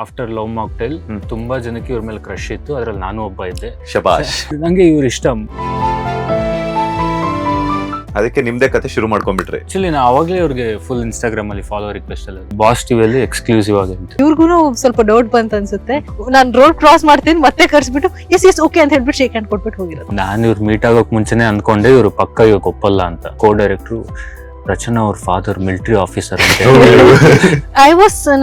After love mocktail ತುಂಬಾ ಜನಕ್ಕೆ ಇವ್ರ ಮೇಲೆ ಕ್ರಶ್ ಇತ್ತು, ಅದ್ರಲ್ಲಿ ನಾನು ಒಬ್ಬ ಇದ್ದೆ. ಶಬಾಷ್. ನಂಗೆ ಇವ್ರ ಇಷ್ಟ. ಅದಕ್ಕೆ ನಿಮ್ದೇ ಕತೆ ಶುರು ಮಾಡ್ಕೊಂಡ್ಬಿಟ್ರಿ. ಆಕ್ಚುಲಿ ನಾ ಅವಾಗಲೇ ಇವ್ರಿಗೆ ಫುಲ್ ಇನ್ಸ್ಟಾಗ್ರಾಮ್ ಅಲ್ಲಿ ಫಾಲೋ ರಿಕ್ವೆಸ್ಟ್ ಎಲ್ಲ ಬಾಸ್ ಟಿವಿಯಲ್ಲಿ ಎಕ್ಸ್ಕ್ಲೂಸಿವ್ ಆಗಿ ಅಂತ. ಇವ್ರಿಗೂ ಸ್ವಲ್ಪ ಡೌಟ್ ಬಂತ ಅನ್ಸುತ್ತೆ. ನಾನು ರೋಡ್ ಕ್ರಾಸ್ ಮಾಡ್ತೀನಿ ಮತ್ತೆ ಕರ್ಸ್ಬಿಟ್ಟು ಎಸ್ ಓಕೆ ಅಂತ ಹೇಳ್ಬಿಟ್ಟು ಶೇಕ್ ಹ್ಯಾಂಡ್ ಕೊಟ್ಬಿಟ್ಟು ಹೋಗಿರೋದು. ನಾನು ಇವ್ರು ಮೀಟ್ ಆಗೋಕ್ ಮುಂಚೆನೆ ಅನ್ಕೊಂಡೆ ಇವ್ರು ಪಕ್ಕ ಇವಾಗ ಒಪ್ಪಲ್ಲ ಅಂತ. ಕೋ ಡೈರೆಕ್ಟ್ರು ರಚನಾ ಅವ್ರ ಫಾದರ್ ಮಿಲಿಟರಿ ಆಫೀಸರ್ ಅಂತ.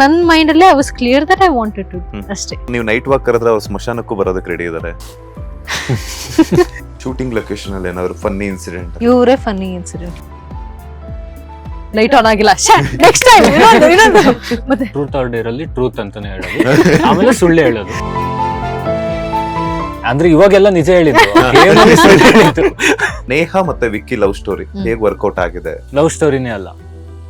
ನನ್ನ ಮೈಂಡ್ ಅಲ್ಲೇ I was clear that I wanted to ಅಷ್ಟೇ. ನೀವು ನೈಟ್ ವಾಕ್ ಕರೆದ್ರೆ ಅವ್ರು ಸ್ಮಶಾನಕ್ಕೂ ಬರೋದಕ್ಕೆ ರೆಡಿ ಇದಾರೆ. ಶೂಟಿಂಗ್ ಲೊಕೇಶನ್ ಅಲ್ಲಿ ಏನಾದ್ರು ಫನ್ನಿ ಇನ್ಸಿಡೆಂಟ್? ಇವರೇ ಫನ್ನಿ ಇನ್ಸಿಡೆಂಟ್. ಲೈಟ್ ಆನ್ ಆಗಿಲ್ಲ, ನೆಕ್ಸ್ಟ್ ಟೈಮ್ ಇನ್ನೊಂದು. ಮತ್ತೆ ಟ್ರೂತ್ ಆರ್ ಡೇರ್ ಅಲ್ಲಿ ಟ್ರೂತ್ ಅಂತಾನೆ ಹೇಳೋದು, ಆಮೇಲೆ ಸುಳ್ಳು ಹೇಳೋದು. ಅಂದ್ರೆ ಇವಾಗೆಲ್ಲ ನಿಜ ಹೇಳಿದ್ದು, ನೇಹ ಮತ್ತೆ ವಿಕ್ಕಿ ಲವ್ ಸ್ಟೋರಿ ಹೇಗ್ ವರ್ಕೌಟ್ ಆಗಿದೆ? ಲವ್ ಸ್ಟೋರಿನೇ ಅಲ್ಲ,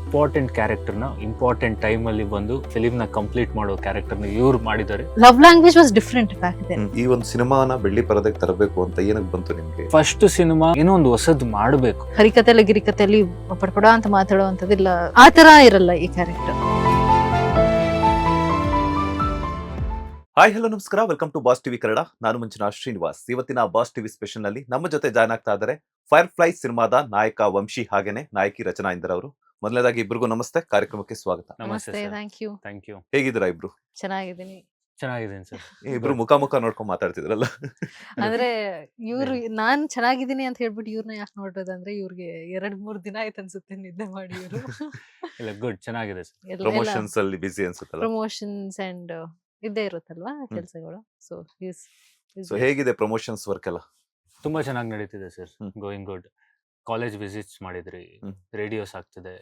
ಇಂಪಾರ್ಟೆಂಟ್ ಕ್ಯಾರೆಕ್ಟರ್ನ ಇಂಪಾರ್ಟೆಂಟ್ ಟೈಮ್ ಅಲ್ಲಿ ಬಂದು ಫಿಲಿಮ್ ನ ಕಂಪ್ಲೀಟ್ ಮಾಡೋ ಕ್ಯಾರೆಕ್ಟರ್ನ ಇವ್ರು ಮಾಡಿದ್ದಾರೆ. Love language was different back then. ಈ ಒಂದು ಸಿನಿಮಾನ ಬೆಳ್ಳಿ ಪರದಕ್ಕೆ ತರಬೇಕು ಅಂತ ಏನಕ್ಕೆ ಬಂತು ನಿಮ್ಗೆ? ಫಸ್ಟ್ ಸಿನಿಮಾ ಏನೋ ಒಂದು ಹೊಸದ್ ಮಾಡ್ಬೇಕು. ಹರಿಕತೆಯಲ್ಲಿ ಗಿರಿಕತೆಯಲ್ಲಿ ಪಡ್ಪಡ ಅಂತ ಮಾತಾಡುವಂತದಿಲ್ಲ, ಆ ತರ ಇರಲ್ಲ ಈ ಕ್ಯಾರೆಕ್ಟರ್. ಹಾಯ್ ಹಲೋ ನಮಸ್ಕಾರ, welcome to Boss TV Kannada. ನಾನು ಮಂಜುನಾಥ್ ಶ್ರೀನಿವಾಸ್. ಇವತ್ತಿನ ಬಾಸ್ ಟಿವಿ ಸ್ಪೆಷಲ್ ನಲ್ಲಿ ನಮ್ಮ ಜೊತೆ ಜಾಯ್ನ್ ಆಗ್ತಾ ಇದ್ದಾರೆ ಫೈರ್ ಫ್ಲೈ ಸಿನಿಮಾದ ನಾಯಕ ವಂಶಿ ಹಾಗೇನೆ ನಾಯಕಿ ರಚನಾ ಇಂದರ್ ಅವರು. ಮೊದಲನೇದಾಗಿ ಇಬ್ರಿಗೂ ನಮಸ್ತೆ, ಕಾರ್ಯಕ್ರಮಕ್ಕೆ ಸ್ವಾಗತ. ನಮಸ್ತೆ ಸರ್. Thank you. ಹೇಗಿದ್ದೀರಾ ಇಬ್ರು? ಚೆನ್ನಾಗಿದ್ದೀನಿ. ಚೆನ್ನಾಗಿದ್ದೀನಿ ಸರ್. ಇಬ್ರು ಮುಖ ನೋಡ್ಕೊಂಡ್ ಮಾತಾಡ್ತಿದ್ರಲ್ಲ. ಅಂದ್ರೆ ಇವ್ರು ನಾನ್ ಚೆನ್ನಾಗಿದ್ದೀನಿ ಅಂತ ಹೇಳ್ಬಿಟ್ಟು ಇವ್ರನ್ನ ಯಾಕೆ ನೋಡೋದಂದ್ರೆ ಇವ್ರಿಗೆ 2-3 ದಿನ ಆಯ್ತು ಅನ್ಸುತ್ತೆ ನಿದ್ದೆ ಮಾಡಿ. ಇವರು ಇಲ್ಲ ಗುಡ್, ಚೆನ್ನಾಗಿದೆ ಸರ್. ಪ್ರಮೋಷನ್ಸ್ ಅಲ್ಲಿ ಬಿಸಿ ಅನ್ಸುತ್ತಲ್ಲ. ಪ್ರಮೋಷನ್ಸ್ ಅಂಡ್ ಇದ್ದೇ ಇರುತ್ತಲ್ವಾ ಕೆಲಸಗಳು. ಸೊ ಹೇಗಿದೆ ಪ್ರಮೋಷನ್ಸ್ ವರ್ಕ್ ಎಲ್ಲ? ತುಂಬಾ ಚೆನ್ನಾಗಿ ನಡೀತಿದೆ sir, going good. College visits ಮಾಡಿದ್ರಿ, ರೇಡಿಯೋಸ್ ಆಗ್ತಿದೆ,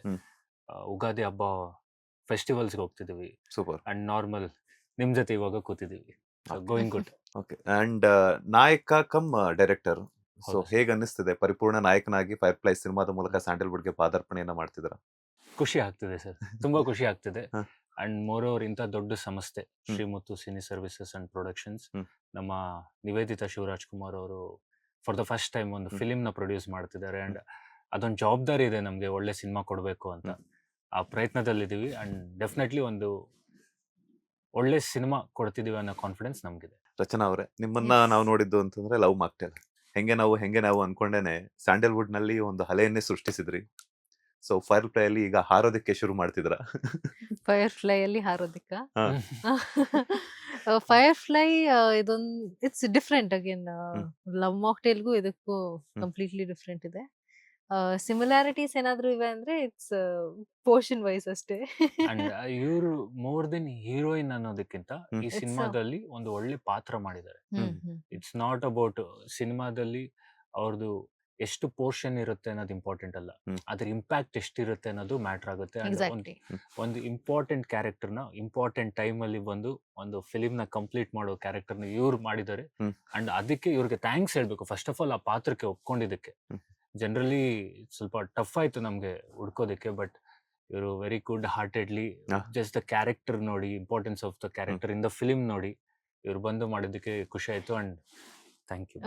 ಉಗಾದಿ ಹಬ್ಬ ಫೆಸ್ಟಿವಲ್ಸ್ಗೆ ಹೋಗ್ತಿದೀವಿ. ಸೂಪರ್. ಅಂಡ್ ನಾರ್ಮಲ್ ನಿಮ್ ಜೊತೆ ಇವಾಗ ಕೂತಿದೀವಿ. Going good. ಓಕೆ. ಅಂಡ್ ನಾಯಕ ಕಮ್ ಡೈರೆಕ್ಟರ್, ಸೊ ಹೌದು. ಹೇಗ್ ಅನ್ನಿಸ್ತಿದೆ ಪರಿಪೂರ್ಣ ನಾಯಕನಾಗಿ ಫೈರ್ ಫ್ಲೈ ಸಿನಿಮಾದ ಮೂಲಕ ಸ್ಯಾಂಡಲ್ವುಡ್ಗೆ ಪಾದಾರ್ಪಣೆಯನ್ನ ಮಾಡ್ತಿದ್ರ? ಖುಷಿ ಆಗ್ತಿದೆ ಸರ್, ತುಂಬಾ ಖುಷಿ ಆಗ್ತಿದೆ. ಹ. ಅಂಡ್ ಮೋರ್ ಓವರ್ ಇಂಥ ದೊಡ್ಡ ಸಂಸ್ಥೆ ಶ್ರೀಮುತ್ತು ಸಿನಿ ಸರ್ವಿಸಸ್ ಅಂಡ್ ಪ್ರೊಡಕ್ಷನ್ಸ್, ನಮ್ಮ ನಿವೇದಿತಾ ಶಿವರಾಜ್ ಕುಮಾರ್ ಅವರು ಫಾರ್ ದ ಫಸ್ಟ್ ಟೈಮ್ ಒಂದು ಫಿಲಿಮ್ ನ ಪ್ರೊಡ್ಯೂಸ್ ಮಾಡ್ತಿದ್ದಾರೆ. ಅಂಡ್ ಅದೊಂದು ಜವಾಬ್ದಾರಿ ಇದೆ ನಮ್ಗೆ, ಒಳ್ಳೆ ಸಿನಿಮಾ ಕೊಡಬೇಕು ಅಂತ. ಆ ಪ್ರಯತ್ನದಲ್ಲಿದ್ದೀವಿ ಅಂಡ್ ಡೆಫಿನೆಟ್ಲಿ ಒಂದು ಒಳ್ಳೆ ಸಿನಿಮಾ ಕೊಡ್ತಿದೀವಿ ಅನ್ನೋ ಕಾನ್ಫಿಡೆನ್ಸ್ ನಮ್ಗಿದೆ. ರಚನಾ ಅವರೇ, ನಿಮ್ಮನ್ನ ನಾವು ನೋಡಿದ್ದು ಅಂತಂದ್ರೆ ಲವ್ ಮಾಕ್ಟೇಲ್. ಹೆಂಗೆ ನಾವು ಅನ್ಕೊಂಡೇನೆ ಸ್ಯಾಂಡಲ್ವುಡ್ ನಲ್ಲಿ ಒಂದು ಅಲೆಯನ್ನೇ ಸೃಷ್ಟಿಸಿದ್ರಿ. ಸೊ ಫೈರ್ ಫ್ಲೈ ಅಲ್ಲಿ ಈಗ ಹಾರೋದಕ್ಕೆ ಶುರು ಮಾಡ್ತಿದ್ರ? ಫೈರ್ ಫ್ಲೈ ಅಲ್ಲಿ ಹಾರೋದಿಕ್ಕ ಫೈರ್ ಫ್ಲೈ ಇದೊಂದು ಇಟ್ಸ್ ಡಿಫ್ರೆಂಟ್ ಅಗೇನ್. ಲವ್ ಮಾಕ್ಟೇಲ್ಗೂ ಇದಕ್ಕೂ ಕಂಪ್ಲೀಟ್ಲಿ ಡಿಫ್ರೆಂಟ್ ಇದೆ. ಸಿಮಿಲಾರಿಟೀಸ್ ಏನಾದ್ರು ಇವೆ ಅಂದ್ರೆ ಇಟ್ಸ್ ಪೋರ್ಷನ್ ವೈಸ್ ಅಷ್ಟೇ. ಅಂಡ್ ಇವರು ಮೋರ್ ದೆನ್ ಹೀರೋಯಿನ್ ಅನ್ನೋದಕ್ಕಿಂತ ಈ ಸಿನಿಮಾದಲ್ಲಿ ಒಂದು ಒಳ್ಳೆ ಪಾತ್ರ ಮಾಡಿದ್ದಾರೆ. ಇಟ್ಸ್ ನಾಟ್ ಅಬೌಟ್ ಸಿನಿಮಾದಲ್ಲಿ ಅವ್ರದ್ದು ಎಷ್ಟು ಪೋರ್ಷನ್ ಇರುತ್ತೆ ಅನ್ನೋದು ಇಂಪಾರ್ಟೆಂಟ್ ಅಲ್ಲ, ಅದ್ರ ಇಂಪ್ಯಾಕ್ಟ್ ಎಷ್ಟಿರುತ್ತೆ ಅನ್ನೋದು ಮ್ಯಾಟರ್ ಆಗುತ್ತೆ. ಎಕ್ಸಾಕ್ಟ್ಲಿ. ಒಂದು ಇಂಪಾರ್ಟೆಂಟ್ ಕ್ಯಾರೆಕ್ಟರ್ನ ಇಂಪಾರ್ಟೆಂಟ್ ಟೈಮ್ ಅಲ್ಲಿ ಬಂದು ಒಂದು ಫಿಲಿಮ್ ನ ಕಂಪ್ಲೀಟ್ ಮಾಡೋ ಕ್ಯಾರೆಕ್ಟರ್ನ ಇವ್ರು ಮಾಡಿದ್ದಾರೆ. ಅಂಡ್ ಅದಕ್ಕೆ ಇವ್ರಿಗೆ ಥ್ಯಾಂಕ್ಸ್ ಹೇಳ್ಬೇಕು ಫಸ್ಟ್ ಆಫ್ ಆಲ್, ಆ ಪಾತ್ರಕ್ಕೆ ಒಪ್ಕೊಂಡಿದ್ದಕ್ಕೆ. ಜನರಲಿ ಸ್ವಲ್ಪ ಟಫ್ ಆಯ್ತು ನಮ್ಗೆ ಹುಡ್ಕೋದಕ್ಕೆ, ಬಟ್ ಇವರು very good heartedly just the character ನೋಡಿ, importance of the character in the film ನೋಡಿ ಇವ್ರು ಬಂದು ಮಾಡಿದ್ದಕ್ಕೆ ಖುಷಿ ಆಯ್ತು. And thank you.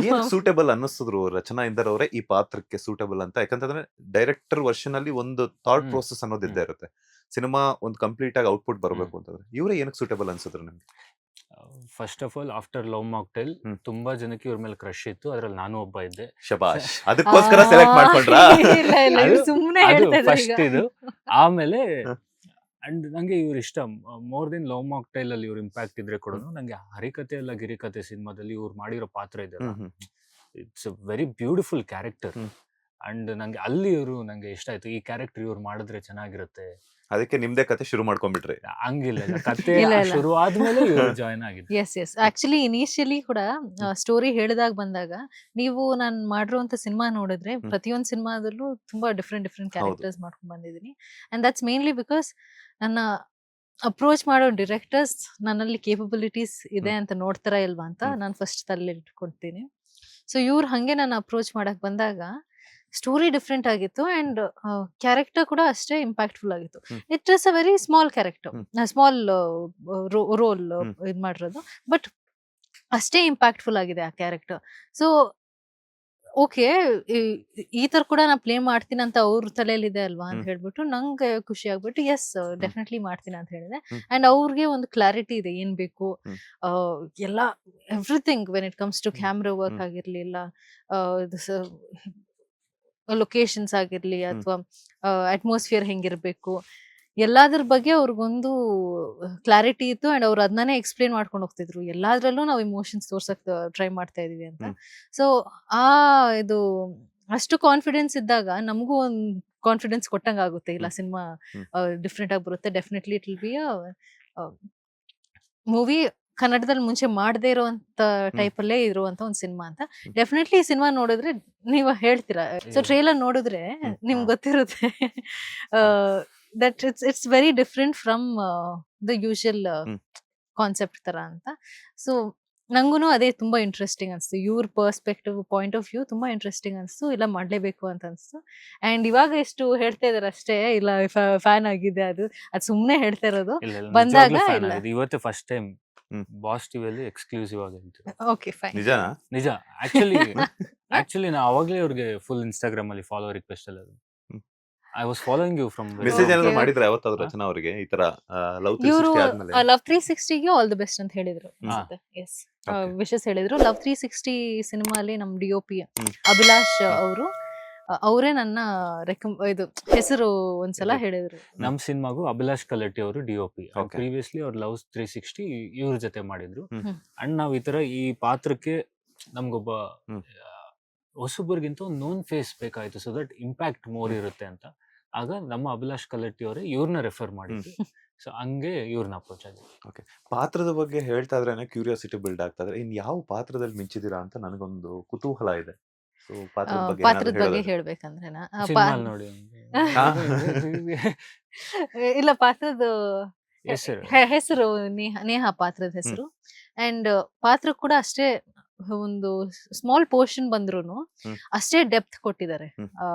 ಏನ್ ಸೂಟೇಬಲ್ ಅನ್ನಿಸಿದ್ರು ರಚನಾ ಇಂದರ್ ಅವರೇ ಈ ಪಾತ್ರಕ್ಕೆ ಸೂಟೇಬಲ್ ಅಂತ? ಯಾಕಂತಂದ್ರೆ ಡೈರೆಕ್ಟರ್ ವರ್ಷನ್ ಅಲ್ಲಿ ಒಂದು ಥಾಟ್ ಪ್ರೋಸೆಸ್ ಅನ್ನೋದು ಇದ್ದೇ ಇರುತ್ತೆ. ಸಿನಿಮಾ ಒಂದು ಕಂಪ್ಲೀಟ್ ಆಗಿ ಔಟ್ಪುಟ್ ಬರಬೇಕು ಅಂತಂದ್ರೆ ಇವರೇ ಏನಕ್ಕೆ ಸೂಟೇಬಲ್ ಅನ್ಸಿದ್ರು ನಿಮ್ಗೆ? First of all after love mocktail ತುಂಬಾ ಜನಕ್ಕೆ ಇವ್ರ ಮೇಲೆ ಕ್ರಶ್ ಇತ್ತು, ಅದ್ರಲ್ಲಿ ನಾನು ಒಬ್ಬ ಇದ್ದೆ. ಶಬಾಷ್. ಅದಕ್ಕೋಸ್ಕರ ಸೆಲೆಕ್ಟ್ ಮಾಡ್ಕೊಂಡ್ರಾ? ಸುಮ್ಮನೆ ಫಸ್ಟ್ ಇದು. ಆಮೇಲೆ ಅಂಡ್ ನಂಗೆ ಇವ್ರ ಇಷ್ಟ. ಮೋರ್ ದೆನ್ ಲವ್ ಮಾಕ್ಟೇಲ್ ಅಲ್ಲಿ ಇವ್ರ ಇಂಪ್ಯಾಕ್ಟ್ ಇದ್ರೆ ಕೂಡ ನಂಗೆ ಹರಿಕತೆ ಅಲ್ಲ ಗಿರಿಕತೆ ಸಿನಿಮಾದಲ್ಲಿ ಇವ್ರು ಮಾಡಿರೋ ಪಾತ್ರ ಇದೆ, it's a very beautiful character. And ನಂಗೆ ಅಲ್ಲಿ ಇವರು ನಂಗೆ ಇಷ್ಟ ಆಯ್ತು. ಈ ಕ್ಯಾರೆಕ್ಟರ್ ಇವ್ರು ಮಾಡಿದ್ರೆ ಚೆನ್ನಾಗಿರುತ್ತೆ. ಅದಕ್ಕೆ ನಿಮ್ದೇ ಕತೆ ಶುರು ಮಾಡ್ಕೊಂಡ್ಬಿಟ್ರಿ? ಹಂಗಿಲ್ಲ, ಕತೆ ಶುರು ಆದ್ಮೇಲೆ ಇವ್ರು ಜಾಯ್ನ್ ಆಗಿದ್ದು. ಎಸ್ ಆಕ್ಚುಲಿ ಇನಿಷಿಯಲಿ ಕೂಡ ಸ್ಟೋರಿ ಹೇಳಿದಾಗ ಬಂದಾಗ ನೀವು ನಾನು ಮಾಡಿರುವಂತ ಸಿನಿಮಾ ನೋಡಿದ್ರೆ ಪ್ರತಿಯೊಂದು ಸಿನಿಮಾದಲ್ಲೂ ತುಂಬಾ ಡಿಫ್ರೆಂಟ್ ಕ್ಯಾರೆಕ್ಟರ್ಸ್ ಮಾಡ್ಕೊಂಡ್ ಬಂದಿದ್ದೀನಿ. ಅಂಡ್ ದಟ್ಸ್ ಮೇನ್ಲಿ ಬಿಕಾಸ್ ನನ್ನ ಅಪ್ರೋಚ್ ಮಾಡೋ ಡೈರೆಕ್ಟರ್ಸ್ ನನ್ನಲ್ಲಿ ಕೇಪಬಿಲಿಟೀಸ್ ಇದೆ ಅಂತ ನೋಡ್ತಾರ ಇಲ್ವಾ ಅಂತ ನಾನು ಫಸ್ಟ್ ತಲೆ ಇಟ್ಕೊಳ್ತೀನಿ. ಸೊ ಇವ್ರು ಹಂಗೆ ನಾನು ಅಪ್ರೋಚ್ ಮಾಡಕ್ ಬಂದಾಗ ಸ್ಟೋರಿ ಡಿಫ್ರೆಂಟ್ ಆಗಿತ್ತು ಅಂಡ್ ಕ್ಯಾರೆಕ್ಟರ್ ಕೂಡ ಅಷ್ಟೇ ಇಂಪ್ಯಾಕ್ಟ್ಫುಲ್ ಆಗಿತ್ತು. It is a very small character, small roll ಇದ್ ಮಾಡಿರೋದು, ಬಟ್ ಅಷ್ಟೇ ಇಂಪ್ಯಾಕ್ಟ್ಫುಲ್ ಆಗಿದೆ ಆ ಕ್ಯಾರೆಕ್ಟರ್. ಸೊ ಓಕೆ ಈ ತರ ಕೂಡ ನಾ ಪ್ಲೇ ಮಾಡ್ತೀನಿ ಅಂತ ಅವ್ರ ತಲೆಯಲ್ಲಿದೆ ಅಲ್ವಾ ಅಂತ ಹ್ಮ್. ಹೇಳ್ಬಿಟ್ಟು ನಂಗೆ ಖುಷಿ ಆಗ್ಬಿಟ್ಟು ಎಸ್ ಡೆಫಿನೆಟ್ಲಿ ಮಾಡ್ತೀನಿ ಅಂತ ಹೇಳಿದೆ. ಹ್ಮ್. ಅಂಡ್ ಅವ್ರಿಗೆ ಒಂದು ಕ್ಲಾರಿಟಿ ಇದೆ ಏನ್ ಬೇಕು, ಹ್ಮ್. ಎಲ್ಲ everything when it comes to hmm. Camera work hmm. ಆಗಿರ್ಲಿಲ್ಲ, ಲೊಕೇಶನ್ಸ್ ಆಗಿರ್ಲಿ ಹ್ಮ್. ಅಥವಾ ಅಟ್ಮಾಸ್ಫಿಯರ್ ಹೆಂಗಿರ್ಬೇಕು, ಎಲ್ಲಾದ್ರ ಬಗ್ಗೆ ಅವ್ರಿಗೊಂದು ಕ್ಲಾರಿಟಿ ಇತ್ತು. ಅಂಡ್ ಅವ್ರು ಅದನ್ನೇ ಎಕ್ಸ್ಪ್ಲೇನ್ ಮಾಡ್ಕೊಂಡು ಹೋಗ್ತಿದ್ರು. ಎಲ್ಲಾದ್ರಲ್ಲೂ ನಾವು ಇಮೋಷನ್ಸ್ ತೋರ್ಸಕ್ ಟ್ರೈ ಮಾಡ್ತಾ ಇದೀವಿ ಅಂತ. ಹ್ಮ್. ಸೊ ಆ ಇದು ಅಷ್ಟು ಕಾನ್ಫಿಡೆನ್ಸ್ ಇದ್ದಾಗ ನಮಗೂ ಒಂದು ಕಾನ್ಫಿಡೆನ್ಸ್ ಕೊಟ್ಟಂಗ ಆಗುತ್ತೆ. ಇಲ್ಲ, ಹ್ಮ್. ಸಿನಿಮಾ ಹ್ಮ್. ಡಿಫ್ರೆಂಟ್ ಆಗಿ ಬರುತ್ತೆ. Definitely it will be movie ಕನ್ನಡದಲ್ಲಿ ಮುಂಚೆ ಮಾಡದೇ ಇರುವಂತ ಟೈಪ್ ಅಲ್ಲೇ ಇರುವಂತ ಒಂದು ಸಿನಿಮಾ ಅಂತ. ಡೆಫಿನೆಟ್ಲಿ ಈ ಸಿನಿಮಾ ನೋಡಿದ್ರೆ ನೀವು ಹೇಳ್ತೀರಾ. ಸೊ ಟ್ರೇಲರ್ ನೋಡಿದ್ರೆ ಹ್ಮ್. ನಿಮ್ಗೆ ಗೊತ್ತಿರುತ್ತೆ that it's very different from the usual hmm. Concept ತರ ಅಂತ. ಸೊ ನಂಗೂನು ಅದೇ ತುಂಬಾ ಇಂಟ್ರೆಸ್ಟಿಂಗ್ ಅನ್ಸ್ತು. ಇವ್ರ ಪರ್ಸ್ಪೆಕ್ಟಿವ್ ಪಾಯಿಂಟ್ ಆಫ್ ವ್ಯೂ ತುಂಬಾ ಇಂಟ್ರೆಸ್ಟಿಂಗ್ ಅನ್ಸ್ತು. ಇಲ್ಲ ಮಾಡ್ಲೇಬೇಕು ಅಂತ ಅನ್ಸ್ತು. ಅಂಡ್ ಇವಾಗ ಎಷ್ಟು ಹೇಳ್ತಾ ಇದಾರೆ ಅಷ್ಟೇ, ಇಲ್ಲ ಫ್ಯಾನ್ ಆಗಿದೆ ಅದು ಸುಮ್ನೆ ಹೇಳ್ತಾ ಇರೋದು. ಇಲ್ಲ ಇಲ್ಲ, ಬಂದಾಗ ನಿಜವಾಗ್ಲೂ fan ಇಲ್ಲ. ಆಗಿದೆ. ಇವತ್ತೇ ಫಸ್ಟ್ ಟೈಮ್ ಹ್ಮ್. ಬಾಸ್ ಟಿವಿಯಲ್ಲಿ ಎಕ್ಸ್ಕ್ಲೂಸಿವ್ ಆಗಿ ಹೇಳ್ತಿರೋದು. Okay fine. ನಿಜನಾ? ನಿಜ. ಆಕ್ಚುಲಿ ನಾ ಅವಾಗ್ಲೇ ಅವ್ರಿಗೆ ಫುಲ್ ಇನ್ಸ್ಟಾಗ್ರಾಮ್ ಅಲ್ಲಿ ಫಾಲೋ ರಿಕ್ವೆಸ್ಟ್ ಎಲ್ಲ hmm. I was following you from message Okay. ಏನಾದ್ರು ಮಾಡಿದ್ರೆ ಯಾವತ್ತಾದ್ರು ಹಾ? ರಚನಾ ಅವರಿಗೆ ಈ ತರ ಲವ್ ಇವರು 360 ಆದ್ಮೇಲೆ? ಲವ್ 360ಗೆ ಆಲ್ ದಿ ಬೆಸ್ಟ್ ಅಂತ ಹೇಳಿದ್ರು ಅನ್ಸುತ್ತೆ. Yes, Okay. ವಿಶಸ್ ಹೇಳಿದ್ರು. ಲವ್ 360 ಸಿನಿಮಾಲಿ ನಮ್ DOP ಹ್ಮ್. ಅಭಿಲಾಷ್ ಹ್ಮ್. ಅವರು ಅವರೇ ನನ್ನ ಇದು ಹೆಸರು ಒಂದ್ಸಲ Okay. ಹೇಳಿದ್ರು. ನಮ್ ಸಿನಿಮಾಗೂ ಅಭಿಲಾಷ್ ಕಲಟ್ಟಿ ಅವರು DOP. Okay. ಪ್ರೀವಿಯಸ್ಲಿ ಅವ್ರು ಲವ್ 360 ಇವ್ರ ಜೊತೆ ಮಾಡಿದ್ರು. ಹ್ಮ್. ಅಂಡ್ ನಾವ್ ಈ ತರ ಈ ಪಾತ್ರಕ್ಕೆ ನಮ್ಗೊಬ್ಬ ಹ್ಮ್. ಹೊಸಬರಿಗಿಂತ ಒಂದು ನೋನ್ ಫೇಸ್ ಬೇಕಾಯ್ತು, ಸೊ ದಟ್ ಇಂಪ್ಯಾಕ್ಟ್ ಮೋರ್ ಇರುತ್ತೆ ಅಂತ. ಆಗ ನಮ್ಮ ಅಭಿಲಾಷ್ ಕಲಟ್ಟಿ ಅವರೇ ಇವ್ರನ್ನ ರೆಫರ್ ಮಾಡಿದ್ರು. ಸೊ ಹಂಗೆ ಇವ್ರನ್ನ ಅಪ್ರೋಚ್ ಆಗಿದೆ. ಪಾತ್ರದ ಬಗ್ಗೆ ಹೇಳ್ತಾ ಇದ್ರೇನೆ ಕ್ಯೂರಿಯಾಸಿಟಿ ಬಿಲ್ಡ್ ಆಗ್ತಾ ಇದ್ರೆ ಇನ್ ಯಾವ ಪಾತ್ರದಲ್ಲಿ ಮಿಂಚಿದೀರಾ ಅಂತ ನನಗೊಂದು ಕುತೂಹಲ ಇದೆ. ಸೊ ಪಾತ್ರದ ಬಗ್ಗೆ ಪಾತ್ರದ ಏನಾದ್ರು ಬಗ್ಗೆ ಹೇಳೋದಾದ್ರೆ? ಹೇಳ್ಬೇಕಂದ್ರೆನಾ ಸಿನಿಮಾಲ್ ನೋಡಿ ಹಾ. ಇಲ್ಲ, ಪಾತ್ರದ ಹೆಸರು ಹೆಸರು ನೇಹಾ ಪಾತ್ರದ ಹೆಸರು. ಅಂಡ್ ಪಾತ್ರ ಕೂಡ ಅಷ್ಟೇ ಒಂದು ಸ್ಮಾಲ್ ಪೋರ್ಷನ್ ಬಂದ್ರೂನು ಹ್ಮ್. ಅಷ್ಟೇ ಡೆಪ್ತ್ ಕೊಟ್ಟಿದ್ದಾರೆ. ಹ್ಮ್.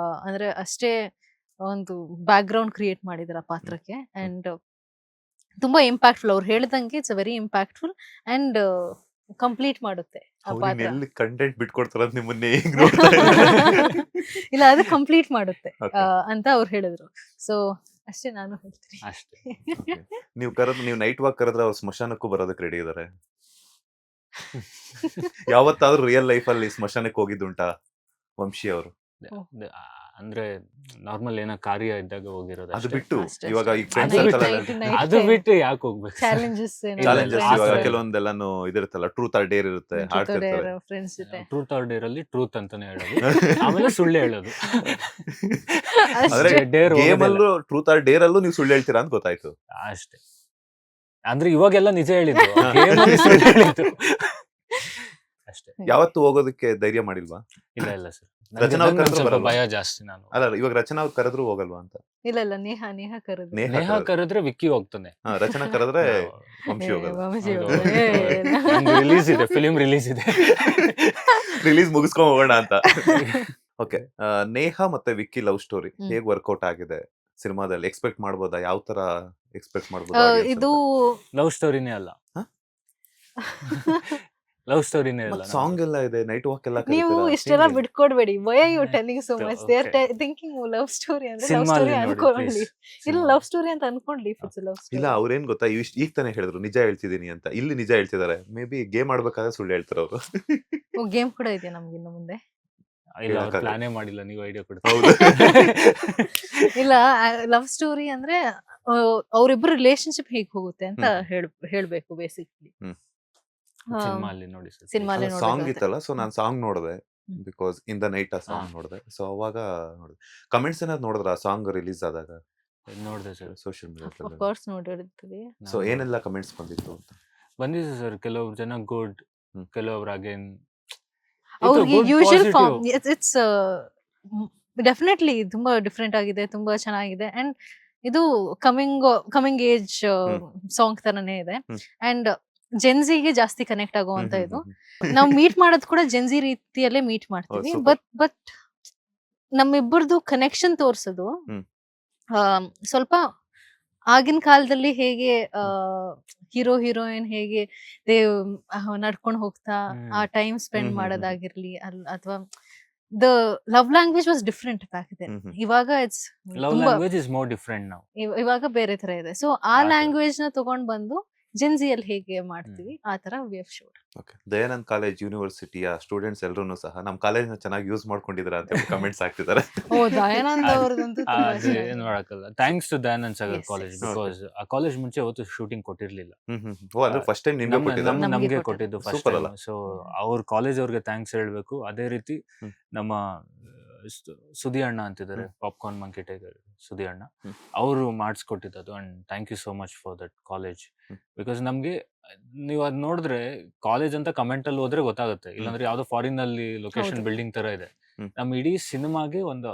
ಅಂದ್ರೆ ಅಷ್ಟೇ ಒಂದು ಬ್ಯಾಕ್ ಗ್ರೌಂಡ್ ಕ್ರಿಯೇಟ್ ಮಾಡಿದಾರೆ ಆ ಪಾತ್ರಕ್ಕೆ. ಅಂಡ್ ತುಂಬಾ ಇಂಪ್ಯಾಕ್ಟ್ಫುಲ್. ಅವ್ರು ಹೇಳ್ದಂಗೆ it's very impactful and complete ಮಾಡುತ್ತೆ ಆ ಅವ್ರು ಪಾತ್ರ. ಎಲ್ಲಿ ಕಂಟೆಂಟ್ ಬಿಟ್ಕೊಡ್ತಾರ ನಿಮ್ಮನ್ನೇ ಈಗ ನೋಡ್ತಾ ಇದ್ದೀನಿ. ಇಲ್ಲ, ಅದು ಕಂಪ್ಲೀಟ್ ಮಾಡುತ್ತೆ Okay. ಅಂತ ಅವ್ರು ಹೇಳಿದ್ರು. ಸೊ ಅಷ್ಟೇ ನಾನು ಹೇಳ್ತೀನಿ. ಅಷ್ಟೇ. Okay. ನೀವು ನೈಟ್ ವಾಕ್ ಕರೆದ್ರೆ ಅವ್ರು ಸ್ಮಶಾನಕ್ಕೂ ಬರೋದಕ್ಕೆ ರೆಡಿ ಇದಾರೆ. ಯಾವತ್ತಾದ್ರೂ ರಿಯಲ್ ಲೈಫ್ ಅಲ್ಲಿ ಸ್ಮಶಾನಕ್ಕೆ ಹೋಗಿದ್ದುಂಟಾ ವಂಶಿ ಅವರು? ಅಂದ್ರೆ ನಾರ್ಮಲ್ ಏನೋ ಕಾರ್ಯ ಇದ್ದಾಗ ಹೋಗಿರೋದು ಅದು ಅಷ್ಟೇ. ಬಿಟ್ಟು ಅಷ್ಟೇ, ಇವಾಗ ಅಷ್ಟೇ. ಈ ಫ್ರೆಂಡ್ಸ್ ಅದು ಸರ್ಕಲ್ ಬಿಟ್ಟು- ಅದು ಬಿಟ್ಟು ಯಾಕೆ ಹೋಗ್ಬೇಕು? ಚಾಲೆಂಜಸ್ ಚಾಲೆಂಜಸ್ ಇಲ್ಲ, ಇವಾಗ ಆತರ ಕೆಲವೊಂದೆಲ್ಲಾನು ಇದಿರುತ್ತಲ್ಲ, ಟ್ರೂತ್ ಆರ್ ಡೇರ್ ಇರುತ್ತೆ, ಹಾಡ್ತಿರ್ತಾರೆ. ಫ್ರೆಂಡ್ಸ್ ಜೊತೆ ಟ್ರೂತ್ ಆರ್ ಡೇರ್ ಅಲ್ಲಿ ಟ್ರೂತ್ ಅಂತಾನೆ ಹೇಳೋದು, ಆಮೇಲೆ ಸುಳ್ಳು ಹೇಳೋದು. ಆದ್ರೆ ಡೇರ್ ಗೇಮ್ ಅಲ್ಲೂ ಟ್ರೂತ್ ಆರ್ ಡೇರ್ ಅಲ್ಲೂ ನೀವು ಸುಳ್ಳು ಹೇಳ್ತೀರಾ ಅಂತ ಗೊತ್ತಾಯ್ತು. ಅಷ್ಟೇ. ಅಂದ್ರೆ ಇವಾಗೆಲ್ಲ ನಿಜ ಹೇಳಿದ್ದು, game ಅಲ್ಲಿ ಸುಳ್ಳು ಹೇಳಿದ್ದು ಅಷ್ಟೇ. ಯಾವತ್ತು ಹೋಗೋದಕ್ಕೆ ಧೈರ್ಯ ಮಾಡಿಲ್ವಾ? ಇಲ್ಲ ಇಲ್ಲ ಸರ್, ರಚನಾ ಅವ್ರ ಕರೆದ್ರು ಸ್ವಲ್ಪ ಬರಲ್ವಾ? ಭಯ ಜಾಸ್ತಿ. ನಾನು ಅಲ್ಲ ಇವಾಗ ರಚನಾ ಅವ್ರು ಕರೆದ್ರು ಹೋಗಲ್ವಾ ಅಂತ? ಇಲ್ಲ ಇಲ್ಲ, ನೇಹಾ ಕರೆದು ನೇಹಾ ನೇಹ ಕರೆದ್ರು. ಕರೆದ್ರೆ ವಿಕ್ಕಿ ಹೋಗ್ತಾನೆ. ರಚನಾ ಕರೆದ್ರೆ ವಂಶಿ ಹೋಗಲ್ಲ. ರಿಲೀಸ್ ಇದೆ, ಫಿಲಿಂ ರಿಲೀಸ್ ಇದೆ. ರಿಲೀಸ್ ಮುಗಿಸ್ಕೊಂಡ್ ಹೋಗೋಣ ಅಂತ. ಓಕೆ, ನೇಹಾ ಮತ್ತೆ ವಿಕ್ಕಿ ಲವ್ ಸ್ಟೋರಿ ಹ್ಮ್. ಹೇಗ್ ವರ್ಕೌಟ್ ಆಗಿದೆ ಸಿನಿಮಾದಲ್ಲಿ? ಎಕ್ಸ್ಪೆಕ್ಟ್ ಮಾಡ್ಬೋದಾ? ಯಾವ ತರ ಎಕ್ಸ್ಪೆಕ್ಟ್ ಮಾಡ್ಬೋದಾ? ಇದು ಲವ್ ಸ್ಟೋರಿನೇ ಅಲ್ಲ, ಹ? ಲವ್ ಸ್ಟೋರಿನೇ ಅಲ್ಲ. ಸಾಂಗ್ ಎಲ್ಲ ಇದೆ, ನೈಟ್ ವಾಕ್ ಎಲ್ಲ ನೀವು ಕರೀತೀರಾ? ಇಷ್ಟೆಲ್ಲ ಹೇಗೆ? ಬಿಟ್ಕೊಡ್ಬೇಡಿ. Why are you telling so much? They are Okay. Thinking love story ಅಂದ್ರೆ ಲವ್ ಸಿನಿಮಾ ಸ್ಟೋರಿ ನೋಡಿ ಅನ್ಕೊಳ್ಳಿ. please. ಇಲ್ಲ, ಸಿನಿಮಾ. ಲವ್ ಸ್ಟೋರಿ ಅಂತ ಅನ್ಕೊಳ್ಳಿ. It's love story. ಇಲ್ಲ ಅವ್ರೇನ್ ಗೊತ್ತಾ, ಈಗ ತಾನೇ ಹೇಳಿದ್ರು ನಿಜ ಹೇಳ್ತಿದೀನಿ ಅಂತ. ಇಲ್ಲಿ ನಿಜ ಹೇಳ್ತಿದಾರೆ. ಮೇ ಬಿ ಗೇಮ್ ಆಡ್ಬೇಕಾದ್ರೆ ಸುಳ್ಳು ಹೇಳ್ತಾರ ಅವರು. ಗೇಮ್ ಕೂಡ ಇದೆಯಾ ನಮ್ಗೆ ಇನ್ನು ಮುಂದೆ? ಇಲ್ಲ, ಅವ್ರು ಹೇಳಕ್ಕಾಗಲ್ಲ. ಪ್ಲಾನೇ ಮಾಡಿಲ್ಲ, ನೀವು ಐಡಿಯಾ ಕೊಡ್ತೀವಿ. ಹೌದು. ಇಲ್ಲ, ಲವ್ ಸ್ಟೋರಿ ಅಂದ್ರೆ ಅವ್ರಿಬ್ರು ರಿಲೇಶನ್ಶಿಪ್ ಹೇಗ್ ಹೋಗುತ್ತೆ ಅಂತ ಹೇಳ್ಬೇಕು ಬೇಸಿಕ್ಲಿ. ಹ್ಮ್. ಸಿನಿಮಾ ಅಲ್ಲಿ ನೋಡಿ ಸರ್. ಸಿನಿಮಾಲೇ ಸಾಂಗ್ ನೋಡ್ಬೇಕಾಗುತ್ತೆ. ಇತ್ತಲ್ಲ, ಸೊ ನಾನ್ ಸಾಂಗ್ ನೋಡಿದೆ. ಹ್ಮ್. ಬಿಕಾಸ್ ಇನ್ ದ ನೈಟ್ ಆ ಸಾಂಗ್ ನೋಡಿದೆ. ಸೊ ಅವಾಗ ನೋಡಿದೆ. ಕಮೆಂಟ್ಸ್ ಏನಾದ್ರು ನೋಡಿದ್ರ ಆ ಸಾಂಗ್ ರಿಲೀಸ್ ಆದಾಗ ನೋಡಿದೆ ಸರ್. ಸೋಷಿಯಲ್ ಆಫ್ ಮೀಡಿಯಾದಲ್ಲಿ? ಕೋರ್ಸ್ ನೋಡಿರ್ತೀವಿ. ಸೊ ಏನೆಲ್ಲ ಕಮೆಂಟ್ಸ್ ಬಂದಿತ್ತು ಅಂತ? ಬಂದಿದೆ ಸರ್. ಕೆಲವ್ರು ಜನ ಗುಡ್, ಹ್ಮ್. ಕೆಲವ್ರು ಅಗೇನ್ ಅವ್ರಿಗೆ ಯೂಶುವಲ್ ಫಾರ್ಮ್ ಇಟ್ಸ್ ಡೆಫಿನೆಟ್ಲಿ ತುಂಬಾ ಡಿಫ್ರೆಂಟ್ ಆಗಿದೆ, ತುಂಬಾ ಚೆನ್ನಾಗಿದೆ. ಅಂಡ್ ಇದು ಕಮಿಂಗ್ ಏಜ್ ಸಾಂಗ್ ತರನೇ ಇದೆ. ಹ್ಮ್. ಅಂಡ್ ಜೆನ್ಸಿಗೆ ಜಾಸ್ತಿ ಕನೆಕ್ಟ್ ಆಗುವಂತ ಇದು. ನಾವು ಮೀಟ್ ಮಾಡೋದು ಕೂಡ ಜೆನ್ಸಿ ರೀತಿಯಲ್ಲೇ ಮೀಟ್ ಮಾಡ್ತೀವಿ. super. ಬಟ್ ನಮ್ಮಿಬ್ಬರದು ಕನೆಕ್ಷನ್ ತೋರ್ಸೋದು ಹ್ಮ್. ಸ್ವಲ್ಪ ಆಗಿನ ಕಾಲದಲ್ಲಿ ಹೇಗೆ ಹೀರೋ ಹೀರೋಯಿನ್ ಹೇಗೆ ನಡ್ಕೊಂಡು ಹೋಗ್ತಾ ಆ ಟೈಮ್ ಸ್ಪೆಂಡ್ ಹ್ಮ್. ಮಾಡೋದಾಗಿರ್ಲಿ ಅಥವಾ the love language was different back then. ಇವಾಗ ಇಟ್ಸ್ ಲವ್ ತುಂಬಾ ಲ್ಯಾಂಗ್ವೇಜ್ ಇಸ್ ಮೋರ್ ಡಿಫ್ರೆಂಟ್ ನಾವು. ಇವಾಗ ಬೇರೆ ತರ ಇದೆ. ಸೊ ಆ ಆ ತರ. ಲ್ಯಾಂಗ್ವೇಜ್ ನ ತಗೊಂಡ್ ಬಂದು ಜೆನ್ಸಿಯಲ್ಲಿ ಹೇಗೆ ಮಾಡ್ತೀವಿ ಆ ತರ we have showed. Okay, Dayanand college ಯೂನಿವರ್ಸಿಟಿಯ ಸ್ಟೂಡೆಂಟ್ಸ್ ಎಲ್ಲರೂ ಸಹ ನಮ್ಮ ಕಾಲೇಜ್ನ ಚೆನ್ನಾಗಿ ಯೂಸ್ ಮಾಡ್ಕೊಂಡಿದ್ದೀರಾ ಅಂತ ಕಮೆಂಟ್ಸ್ ಹಾಕ್ತಿದ್ದಾರೆ. ಓ ದಯಾನಂದ್ ಅವ್ರದಂತೂ ತುಂಬಾ ಅದು ಏನ್ ಚೆನ್ನಾಗಿದೆ. ಮಾಡಕ್ಕಲ್ಲ. Thanks to Dayanand Sagar Yes, college, yes. Because ಆ ಕಾಲೇಜ್ ಮುಂಚೆ ಯಾವತ್ತು ಶೂಟಿಂಗ್ ಕೊಟ್ಟಿರ್ಲಿಲ್ಲ. ಓ, ಅಂದ್ರೆ ಫಸ್ಟ್ ಟೈಮ್ ನಿಮ್ಗೆ ಕೊಟ್ಟಿದ್ದಾರೆ. ನಮ್ಗೆ ನಮ್ಗೆ ಕೊಟ್ಟಿದ್ದು. ಕೊಟ್ಟಿದ್ದು ಫಸ್ಟ್ Super ಟೈಮ್. ಅಲ್ಲ? ಸೊ ಅವ್ರ ಕಾಲೇಜ್ ಅವ್ರಿಗೆ ಥ್ಯಾಂಕ್ಸ್ ಹೇಳ್ಬೇಕು. ಅದೇ ರೀತಿ ಹ್ಮ್. ನಮ್ಮ ಸುದಿ ಅಣ್ಣ ಅಂತಿದ್ದಾರೆ, ಪಾಪ್ಕಾರ್ನ್ ಮಂಕಿ ಟೈಗರ್ ಸುದಿ ಅಣ್ಣ, ಹ್ಮ್. ಅವರು ಮಾಡಿಸ್ಕೊಟ್ಟಿದ್ದು. And thank you so much for that college. Hmm. Because ನಮ್ಗೆ ನೀವು ಅದ್ ನೋಡಿದ್ರೆ ಕಾಲೇಜ್ ಅಂತ ಕಮೆಂಟ್ ಅಲ್ಲಿ ಹೋದ್ರೆ ಗೊತ್ತಾಗುತ್ತೆ, ಇಲ್ಲಾಂದ್ರೆ ಯಾವ್ದೋ ಫಾರಿನ್ ಅಲ್ಲಿ ಲೊಕೇಶನ್ ಹೌದು. ಬಿಲ್ಡಿಂಗ್ ತರ ಇದೆ. ಹ್ಮ್. ನಮ್ಮ ಇಡೀ ಸಿನಿಮಾಗೆ ಒಂದು